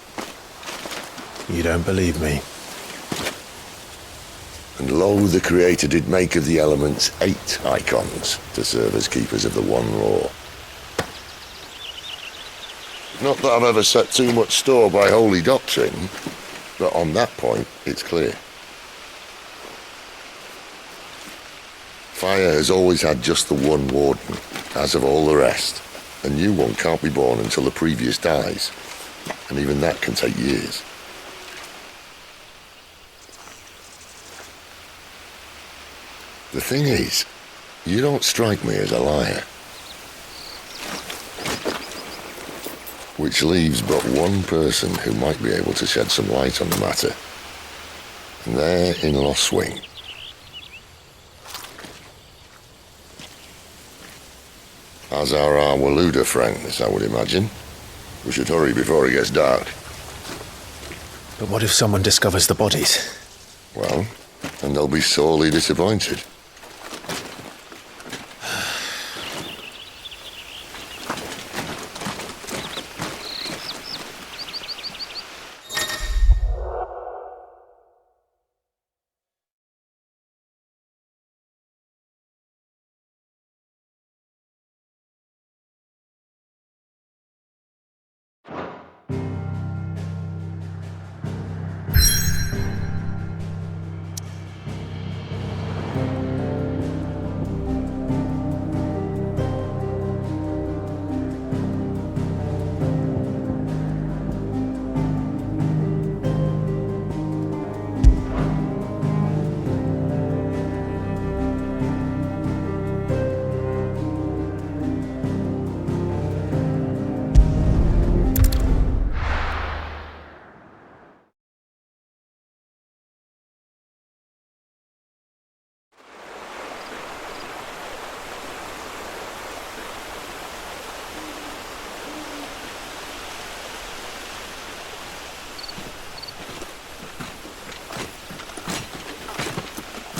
You don't believe me? And lo, the Creator did make of the elements 8 Eikons to serve as keepers of the one law. Not that I've ever set too much store by holy doctrine, but on that point, it's clear. Fire has always had just the one warden, as of all the rest. A new one can't be born until the previous dies, and even that can take years. The thing is, you don't strike me as a liar. Which leaves but one person who might be able to shed some light on the matter. And they're in Lost Swing. As are our Waluda friends, I would imagine. We should hurry before it gets dark. But what if someone discovers the bodies? Well, then they'll be sorely disappointed.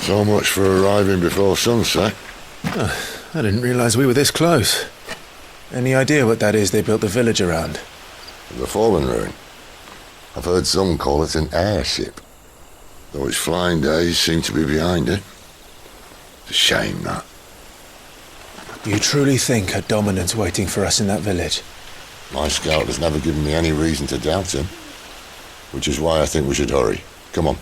So much for arriving before sunset. Oh, I didn't realize we were this close. Any idea what that is they built the village around? The Fallen Ruin. I've heard some call it an airship. Though its flying days seem to be behind it. It's a shame, that. You truly think a dominant's waiting for us in that village? My scout has never given me any reason to doubt him. Which is why I think we should hurry. Come on.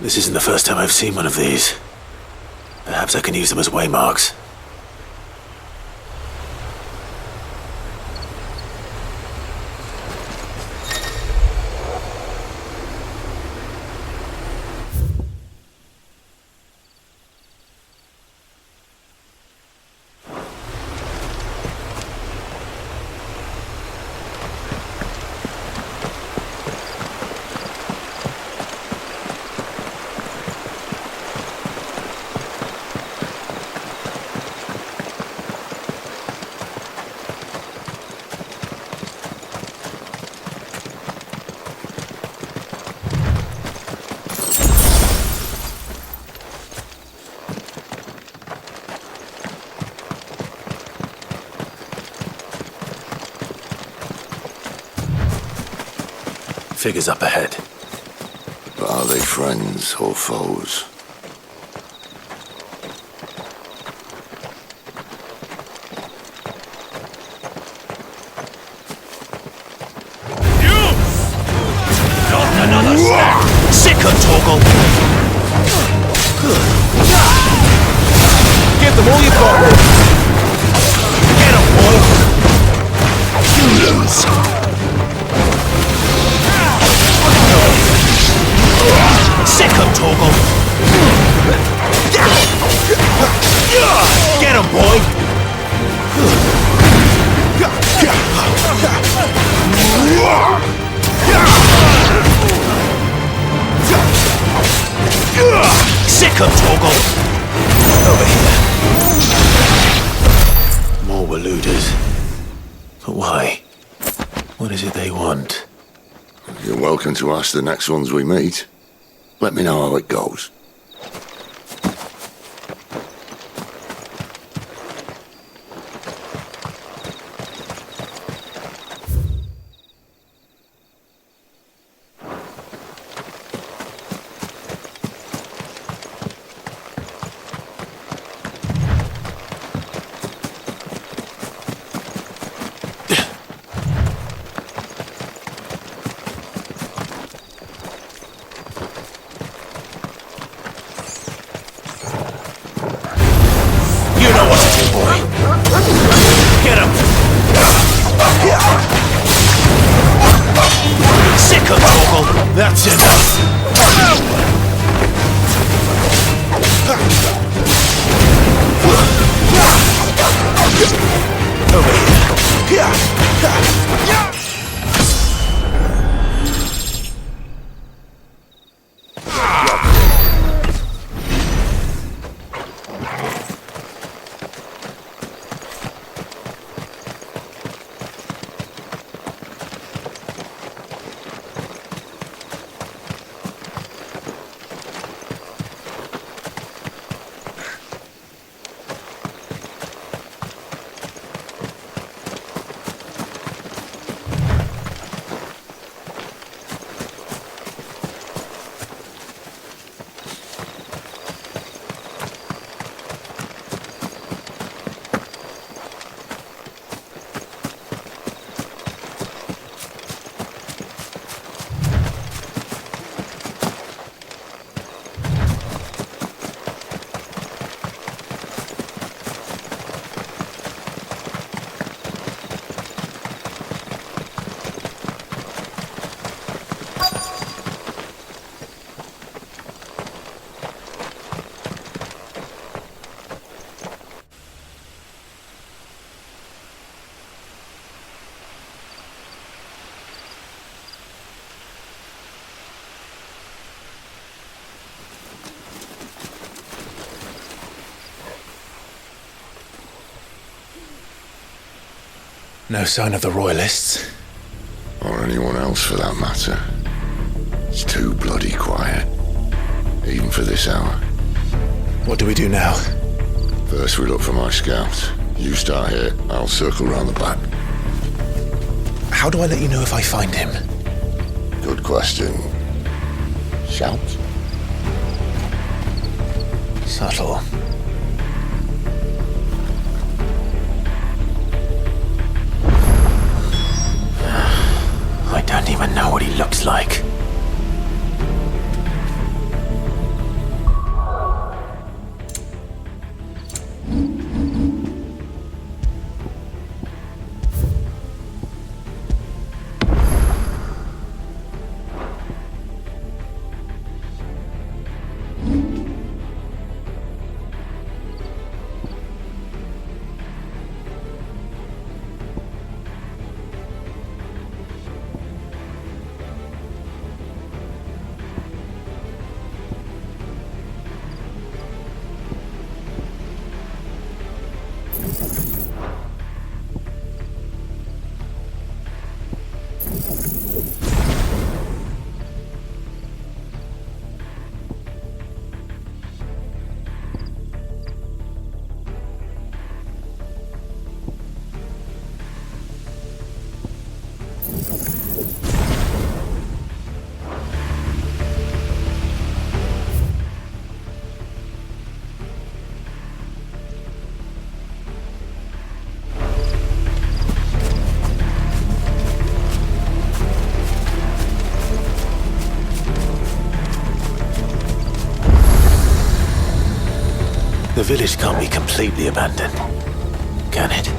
This isn't the first time I've seen one of these. Perhaps I can use them as waymarks. Figures up ahead. But are they friends or foes? Another step! Sicker, Torgal! Give them all you've got! Get him, boy! You lose! Sicker, Torgal! Get him, boy! Sick of Torgal! Over here. More Waluders. But why? What is it they want? You're welcome to ask the next ones we meet. Let me know how it goes. That's enough! Over here! No sign of the Royalists. Or anyone else for that matter. It's too bloody quiet. Even for this hour. What do we do now? First we look for my scout. You start here, I'll circle round the back. How do I let you know if I find him? Good question. Shout? Subtle. I don't even know what he looks like. village can't be completely abandoned, can it?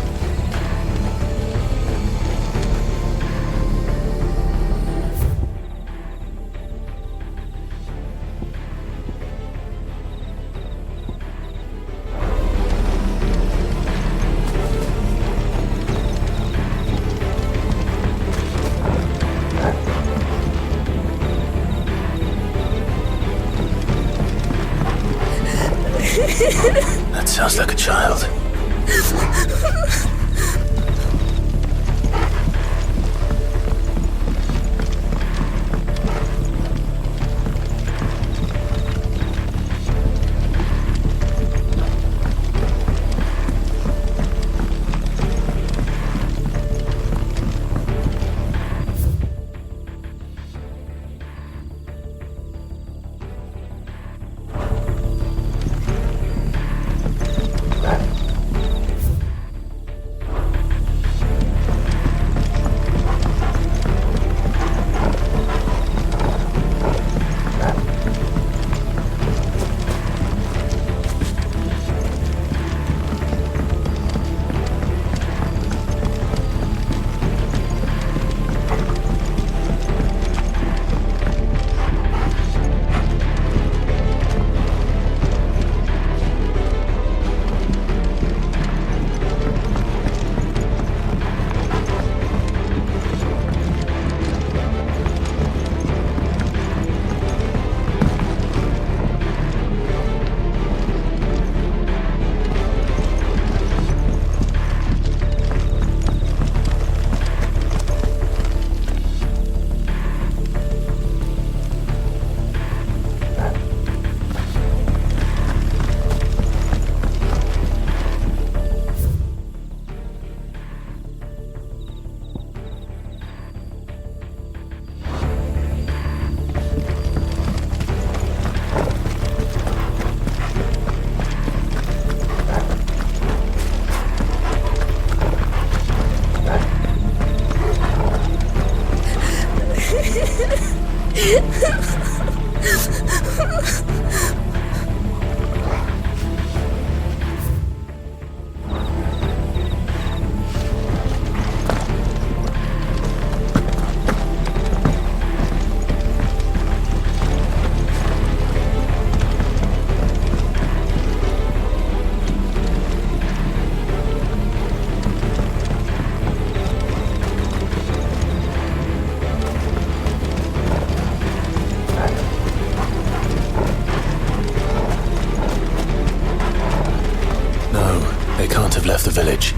That sounds like a child. Left the village.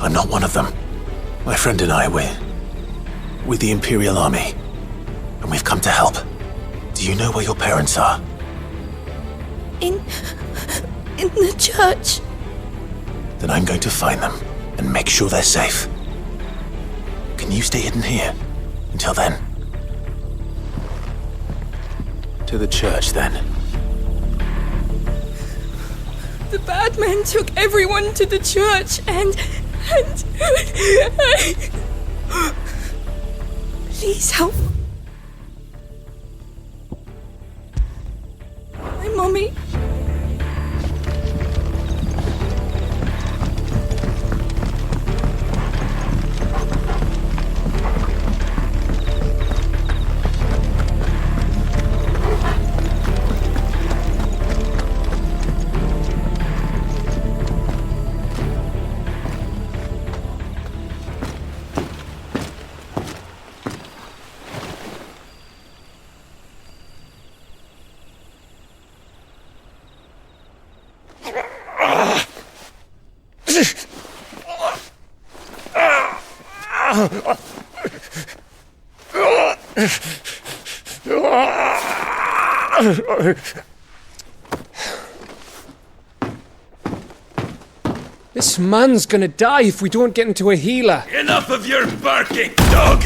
I'm not one of them. My friend and I, we're with the Imperial Army, and we've come to help. Do you know where your parents are? In the church. Then I'm going to find them and make sure they're safe. Can you stay hidden here until then? To the church, then. The bad men took everyone to the church and please help. My mommy. This man's gonna die if we don't get into a healer. Enough of your barking, dog!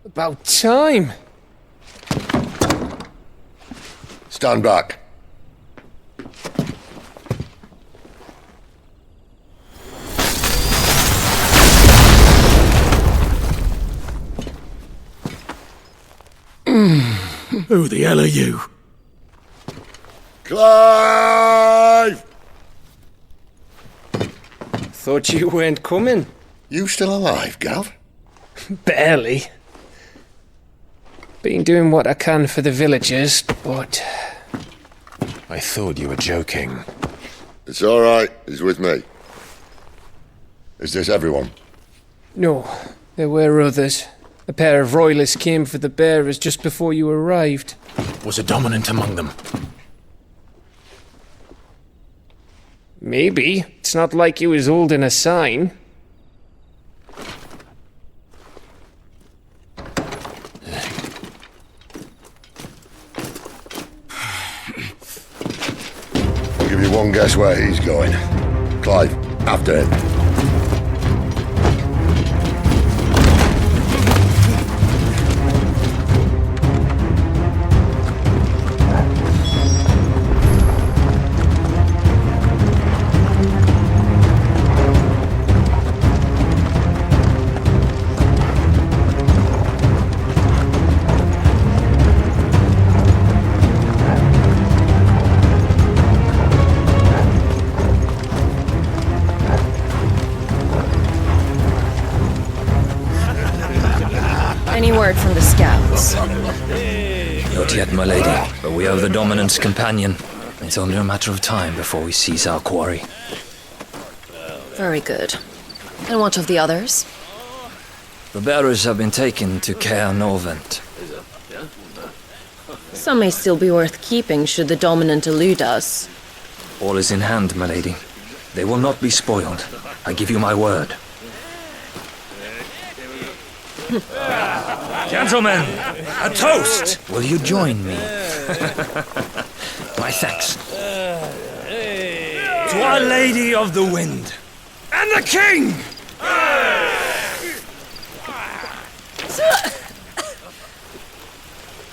About time. Stand back. Who the hell are you? Clive! Thought you weren't coming. You still alive, Gav? Barely. Been doing what I can for the villagers, but... I thought you were joking. It's all right. He's with me. Is this everyone? No, there were others. A pair of royalists came for the bearers just before you arrived. Was a dominant among them? Maybe. It's not like he was holding a sign. I'll give you one guess where he's going. Clive, after him. Any word from the scouts? Not yet, my lady, but we have the Dominant's companion. It's only a matter of time before we seize our quarry. Very good. And what of the others? The bearers have been taken to Caer Novent. Some may still be worth keeping should the Dominant elude us. All is in hand, my lady. They will not be spoiled. I give you my word. Gentlemen, a toast! Will you join me? My thanks. To Our Lady of the Wind. And the King!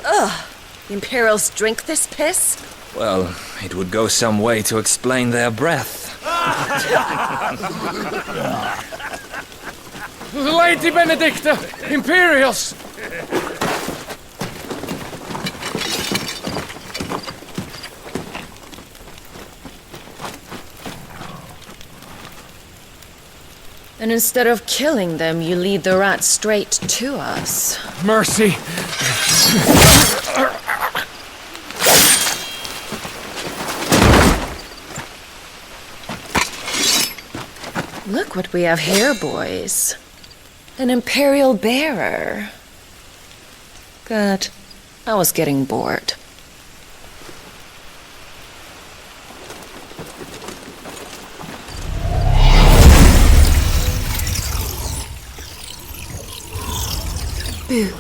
Ugh. The Imperials drink this piss? Well, it would go some way to explain their breath. Lady Benedicta! Imperials! And instead of killing them, you lead the rats straight to us. Mercy! Look what we have here, boys. An Imperial bearer. Good. I was getting bored. Boo.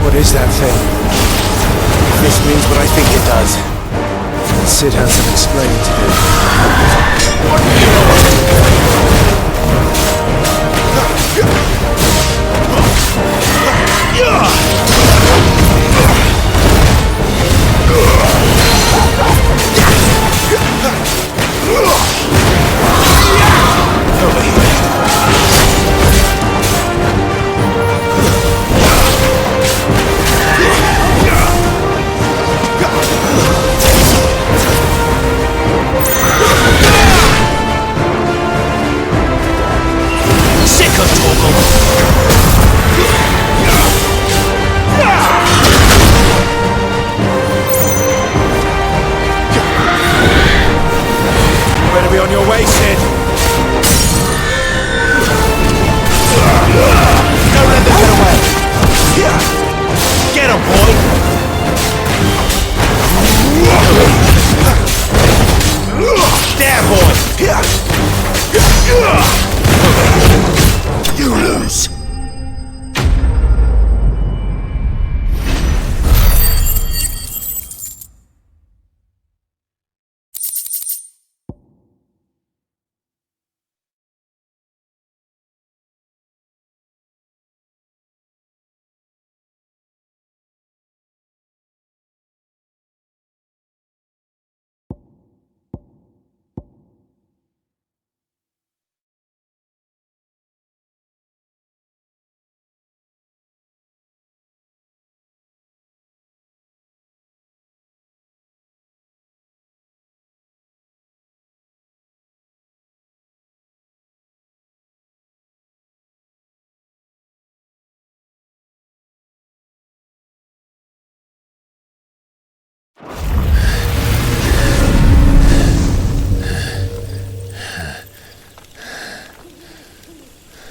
What is that thing? If this means what I think it does, Sid has some explaining to Better be on your way, Sid. Don't let them get away. Get him, boy. There, boy. You lose.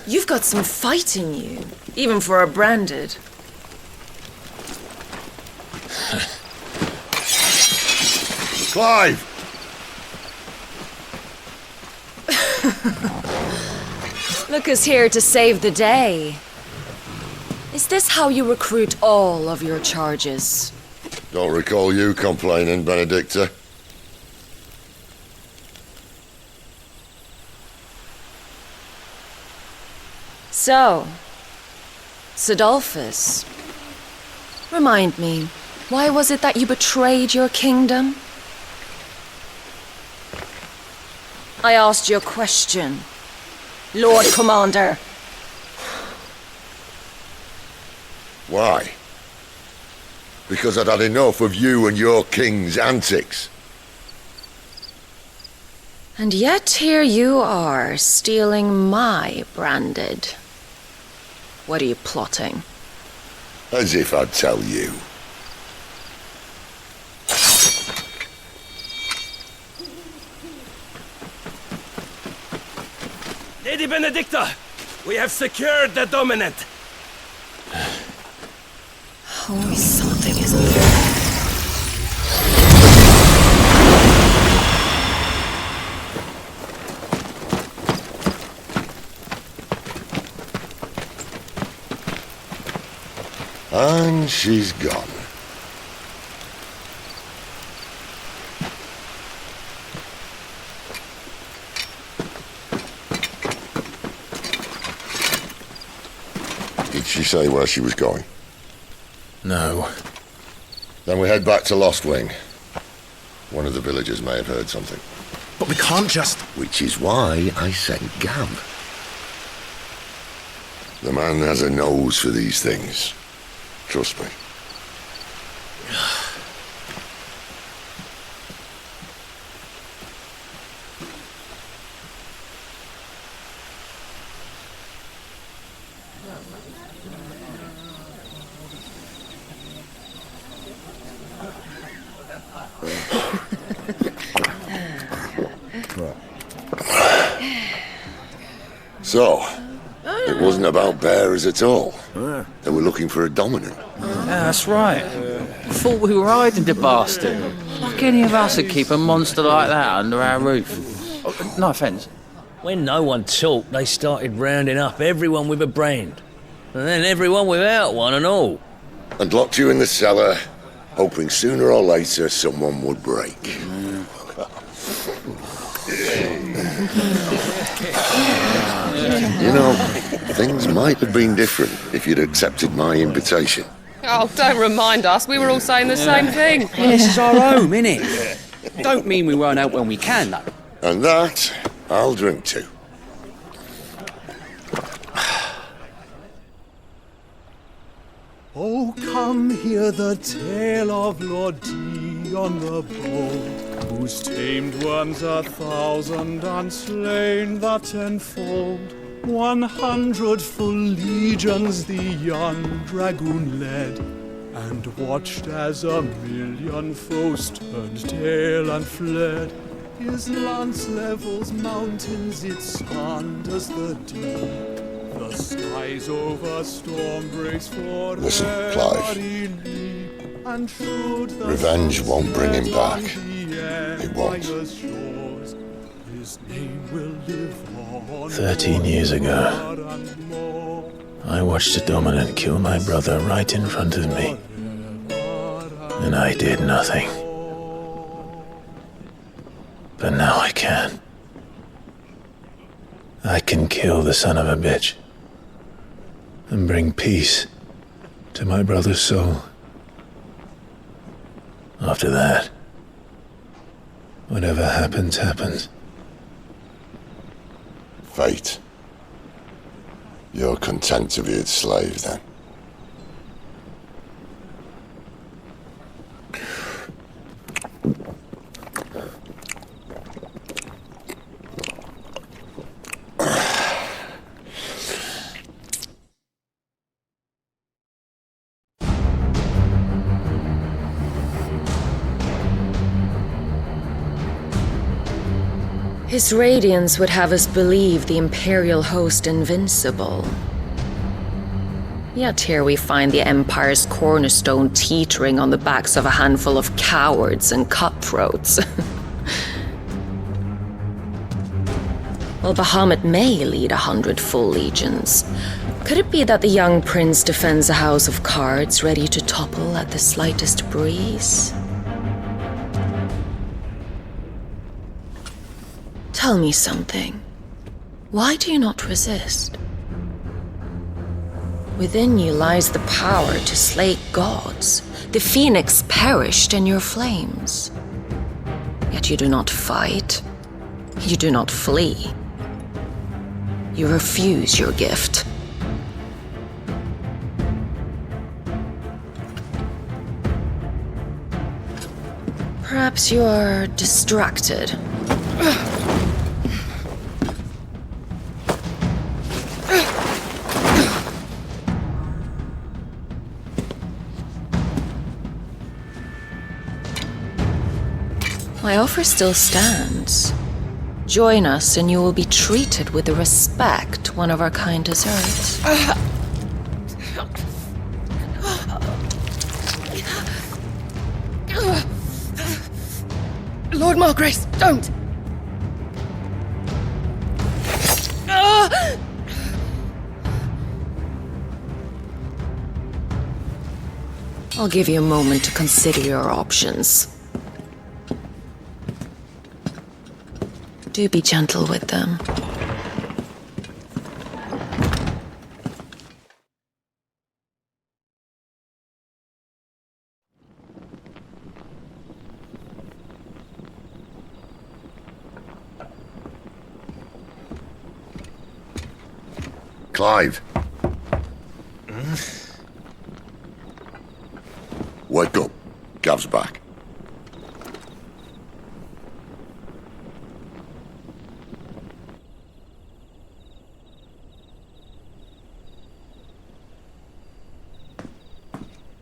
You've got some fight in you, even for a branded. Clive! Look who's here to save the day. Is this how you recruit all of your charges? Don't recall you complaining, Benedicta. So, Sidolphus, remind me, why was it that you betrayed your kingdom? I asked you a question, Lord Commander. Why? Because I'd had enough of you and your king's antics. And yet here you are, stealing my branded. What are you plotting? As if I'd tell you. Lady Benedicta, we have secured the dominant. Always something, isn't there? And she's gone. Did she say where she was going? No. Then we head back to Lost Wing. One of the villagers may have heard something. But we can't just... Which is why I sent Gab. The man has a nose for these things. Trust me. So, it wasn't about bearers at all. They were looking for a dominant. Yeah, that's right. Thought we were hiding the bastard. Like any of us would keep a monster like that under our roof. Oh, no offence. When no one talked, they started rounding up everyone with a brain. And then everyone without one and all. And locked you in the cellar, hoping sooner or later someone would break. You know, things might have been different if you'd accepted my invitation. Oh, don't remind us. We were all saying the same thing. Well, this is our home, innit? Don't mean we won't out when we can, though. And that, I'll drink to. Oh, come hear the tale of Lord D on the bold, who's tamed worms 1,000 and slain the 10-fold. 100 full legions the young dragoon led, and watched as 1,000,000 foes turned tail and fled. His lance levels mountains, it sanders the deep. The skies over storm breaks for Listen, Clive. Revenge won't bring him back. It won't. 13 years ago, I watched a dominant kill my brother right in front of me. And I did nothing. But now I can. I can kill the son of a bitch and bring peace to my brother's soul. After that, whatever happens, happens. Fate. You're content to be its slave, then? His radiance would have us believe the Imperial host invincible. Yet here we find the Empire's cornerstone teetering on the backs of a handful of cowards and cutthroats. While Bahamut may lead 100 full legions, could it be that the young prince defends a house of cards ready to topple at the slightest breeze? Tell me something. Why do you not resist? Within you lies the power to slay gods. The phoenix perished in your flames. Yet you do not fight. You do not flee. You refuse your gift. Perhaps you are distracted. My offer still stands. Join us and you will be treated with the respect one of our kind deserves. Lord Margrace, don't! I'll give you a moment to consider your options. Do be gentle with them. Clive. Wake up. Gav's back.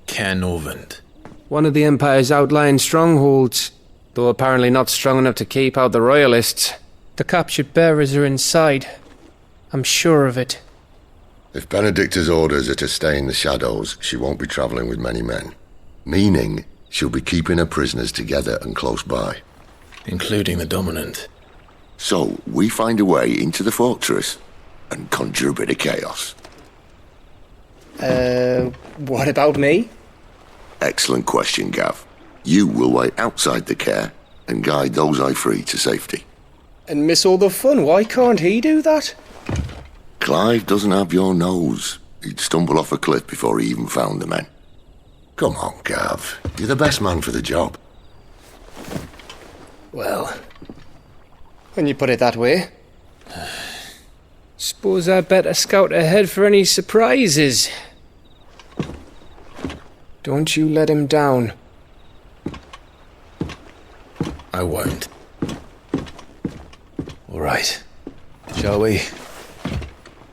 Canovant. One of the Empire's outlying strongholds, though apparently not strong enough to keep out the Royalists. The captured bearers are inside. I'm sure of it. If Benedicta's orders are to stay in the shadows, she won't be travelling with many men. Meaning, she'll be keeping her prisoners together and close by. Including the dominant. So, we find a way into the fortress and conjure a bit of chaos. What about me? Excellent question, Gav. You will wait outside the care and guide those I free to safety. And miss all the fun. Why can't he do that? Clive doesn't have your nose. He'd stumble off a cliff before he even found the men. Come on, Gav. You're the best man for the job. Well, when you put it that way. Suppose I'd better scout ahead for any surprises. Don't you let him down. I won't. All right. Shall we?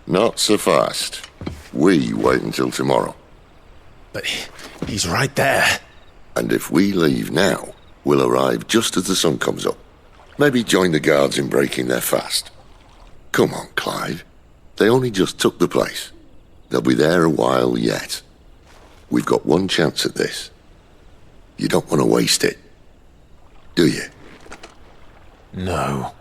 Not so fast. We wait until tomorrow. But he's right there. And if we leave now, we'll arrive just as the sun comes up. Maybe join the guards in breaking their fast. Come on, Clive. They only just took the place. They'll be there a while yet. We've got one chance at this. You don't want to waste it, do you? No.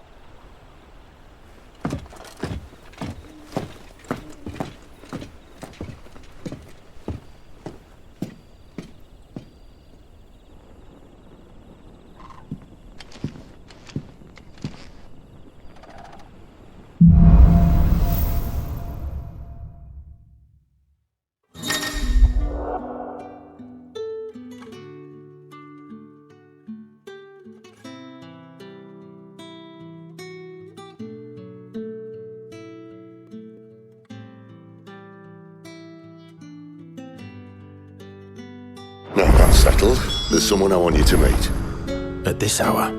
Now that's settled. There's someone I want you to meet. At this hour?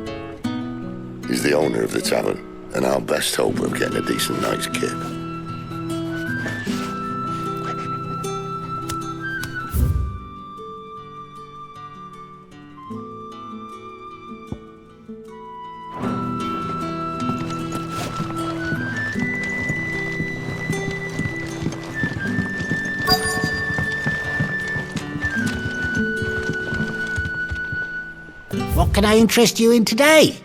He's the owner of the tavern, and our best hope of getting a decent night's kip. What can I interest you in today?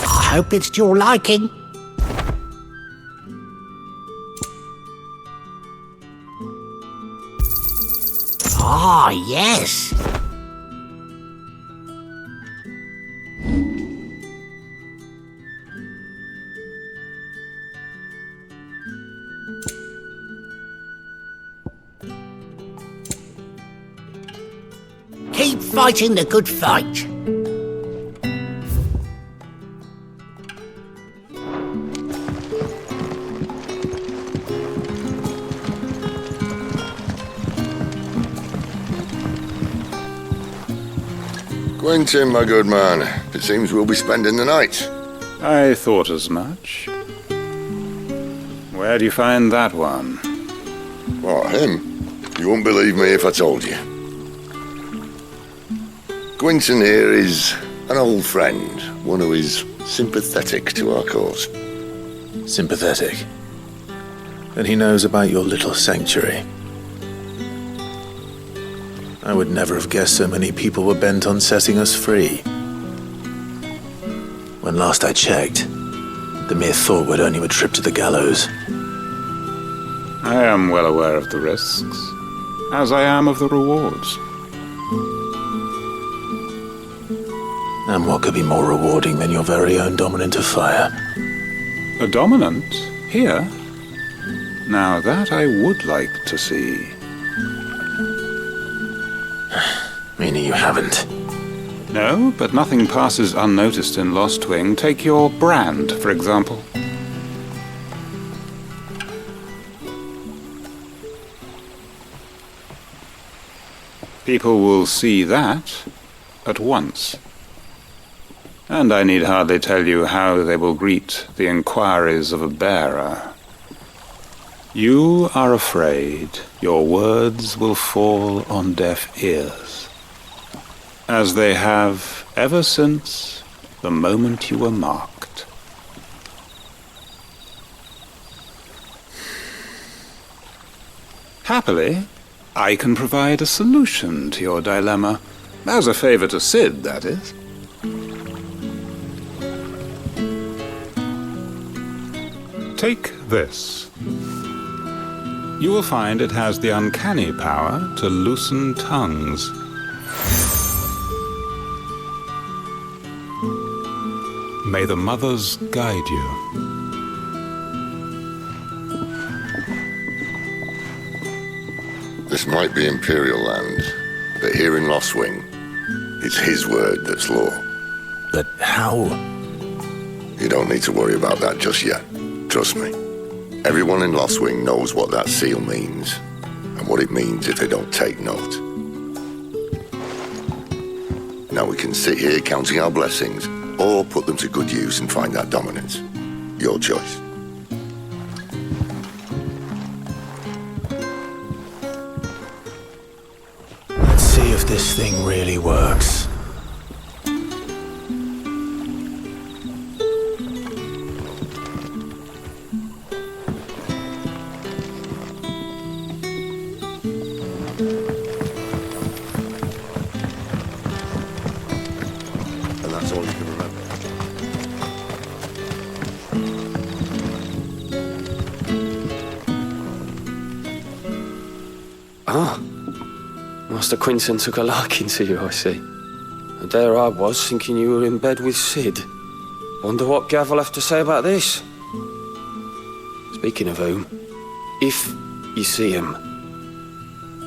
I hope it's to your liking. Ah, yes. Keep fighting the good fight. Quentin, my good man. It seems we'll be spending the night. I thought as much. Where do you find that one? What, him? You wouldn't believe me if I told you. Quentin here is an old friend, one who is sympathetic to our cause. Sympathetic? Then he knows about your little sanctuary. I would never have guessed so many people were bent on setting us free. When last I checked, the mere thought would earn you a trip to the gallows. I am well aware of the risks. as I am of the rewards. And what could be more rewarding than your very own dominant of fire? A dominant? Here? Now that I would like to see. Meaning you haven't? No, but nothing passes unnoticed in Lostwing. Take your brand, for example. People will see that at once. And I need hardly tell you how they will greet the inquiries of a bearer. You are afraid your words will fall on deaf ears, as they have ever since the moment you were marked. Happily, I can provide a solution to your dilemma, as a favor to Sid, that is. Take this. You will find it has the uncanny power to loosen tongues. May the mothers guide you. This might be Imperial land, but here in Lostwing, it's his word that's law. But how? You don't need to worry about that just yet. Trust me. Everyone in Lostwing knows what that seal means, and what it means if they don't take note. Now we can sit here counting our blessings, or put them to good use and find that dominance. Your choice. Let's see if this thing really works. And that's all you can remember. Ah, Master Quinton took a liking to you, I see. And there I was, thinking you were in bed with Sid. Wonder what Gav will have to say about this. Speaking of whom, if you see him,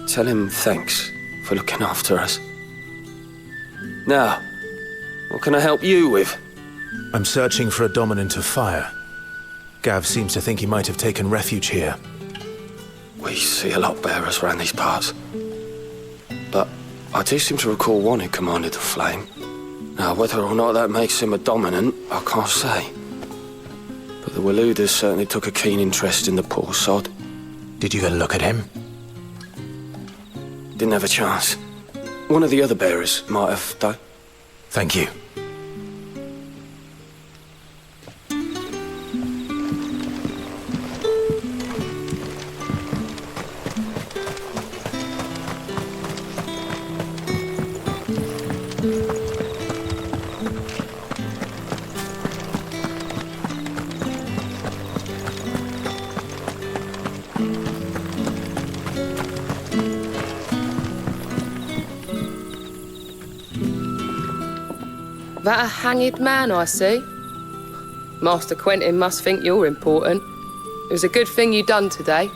tell him thanks for looking after us. Now, what can I help you with? I'm searching for a dominant of fire. Gav seems to think he might have taken refuge here. We see a lot bearers around these parts. But I do seem to recall one who commanded the flame. Now, whether or not that makes him a dominant, I can't say. But the Waluders certainly took a keen interest in the poor sod. Did you get a look at him? Didn't have a chance. One of the other bearers might have, though. Thank you. That a hanged man, I see. Master Quentin must think you're important. It was a good thing you done today,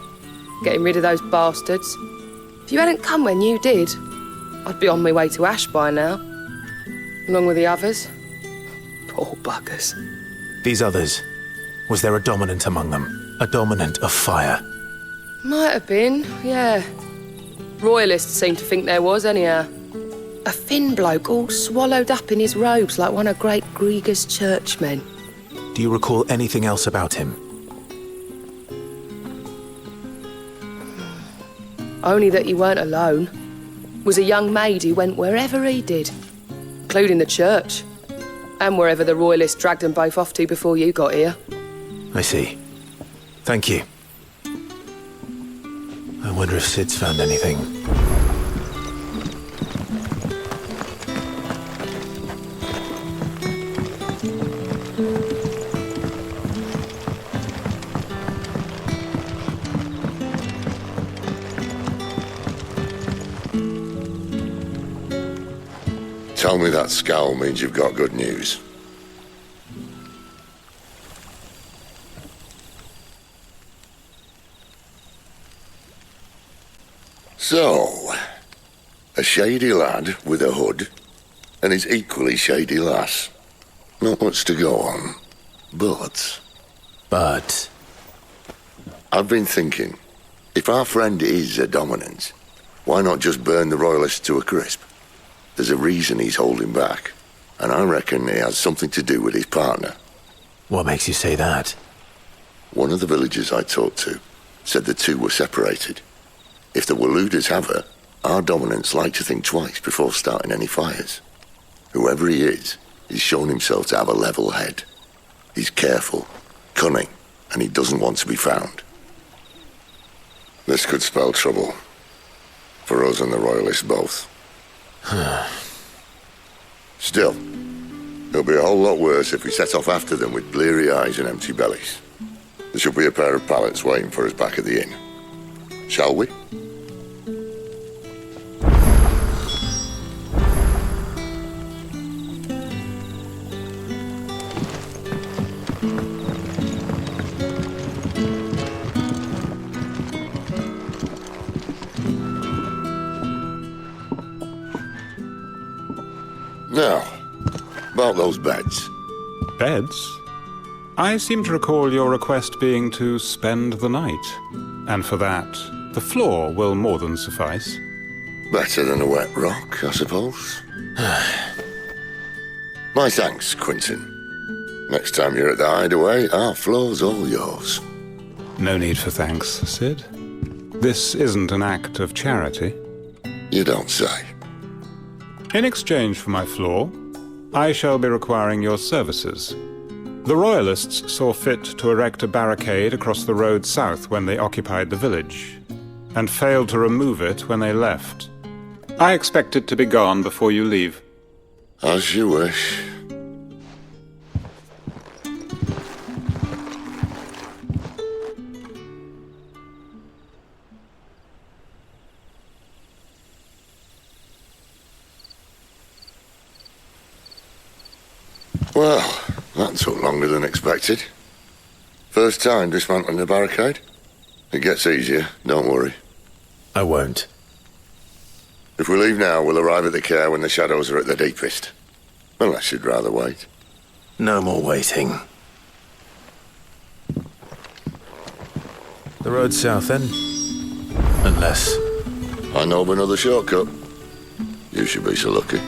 getting rid of those bastards. If you hadn't come when you did, I'd be on my way to Ash by now, along with the others. Poor buggers. These others, was there a dominant among them? A dominant of fire? Might have been, yeah. Royalists seem to think there was, anyhow. A thin bloke all swallowed up in his robes like one of Great Grieger's churchmen. Do you recall anything else about him? Only that he weren't alone. Was a young maid who went wherever he did, including the church, and wherever the Royalists dragged them both off to before you got here. I see. Thank you. I wonder if Sid's found anything. Tell me that scowl means you've got good news. So, a shady lad with a hood, and his equally shady lass. Not much to go on, but... I've been thinking, if our friend is a dominant, why not just burn the royalists to a crisp? There's a reason he's holding back, and I reckon it has something to do with his partner. What makes you say that? One of the villagers I talked to said the two were separated. If the Waluders have her, our dominants like to think twice before starting any fires. Whoever he is, he's shown himself to have a level head. He's careful, cunning, and he doesn't want to be found. This could spell trouble. For us and the royalists both. Still, it'll be a whole lot worse if we set off after them with bleary eyes and empty bellies. There should be a pair of pallets waiting for us back at the inn. Shall we? Now, about those beds. Beds? I seem to recall your request being to spend the night. And for that, the floor will more than suffice. Better than a wet rock, I suppose. My thanks, Quentin. Next time you're at the hideaway, our floor's all yours. No need for thanks, Sid. This isn't an act of charity. You don't say. In exchange for my floor, I shall be requiring your services. The Royalists saw fit to erect a barricade across the road south when they occupied the village, and failed to remove it when they left. I expect it to be gone before you leave. As you wish. Well, that took longer than expected. First time dismantling the barricade? It gets easier, don't worry. I won't. If we leave now, we'll arrive at the care when the shadows are at their deepest. Unless you'd rather wait. No more waiting. The road south then? Unless... I know of another shortcut. You should be so lucky.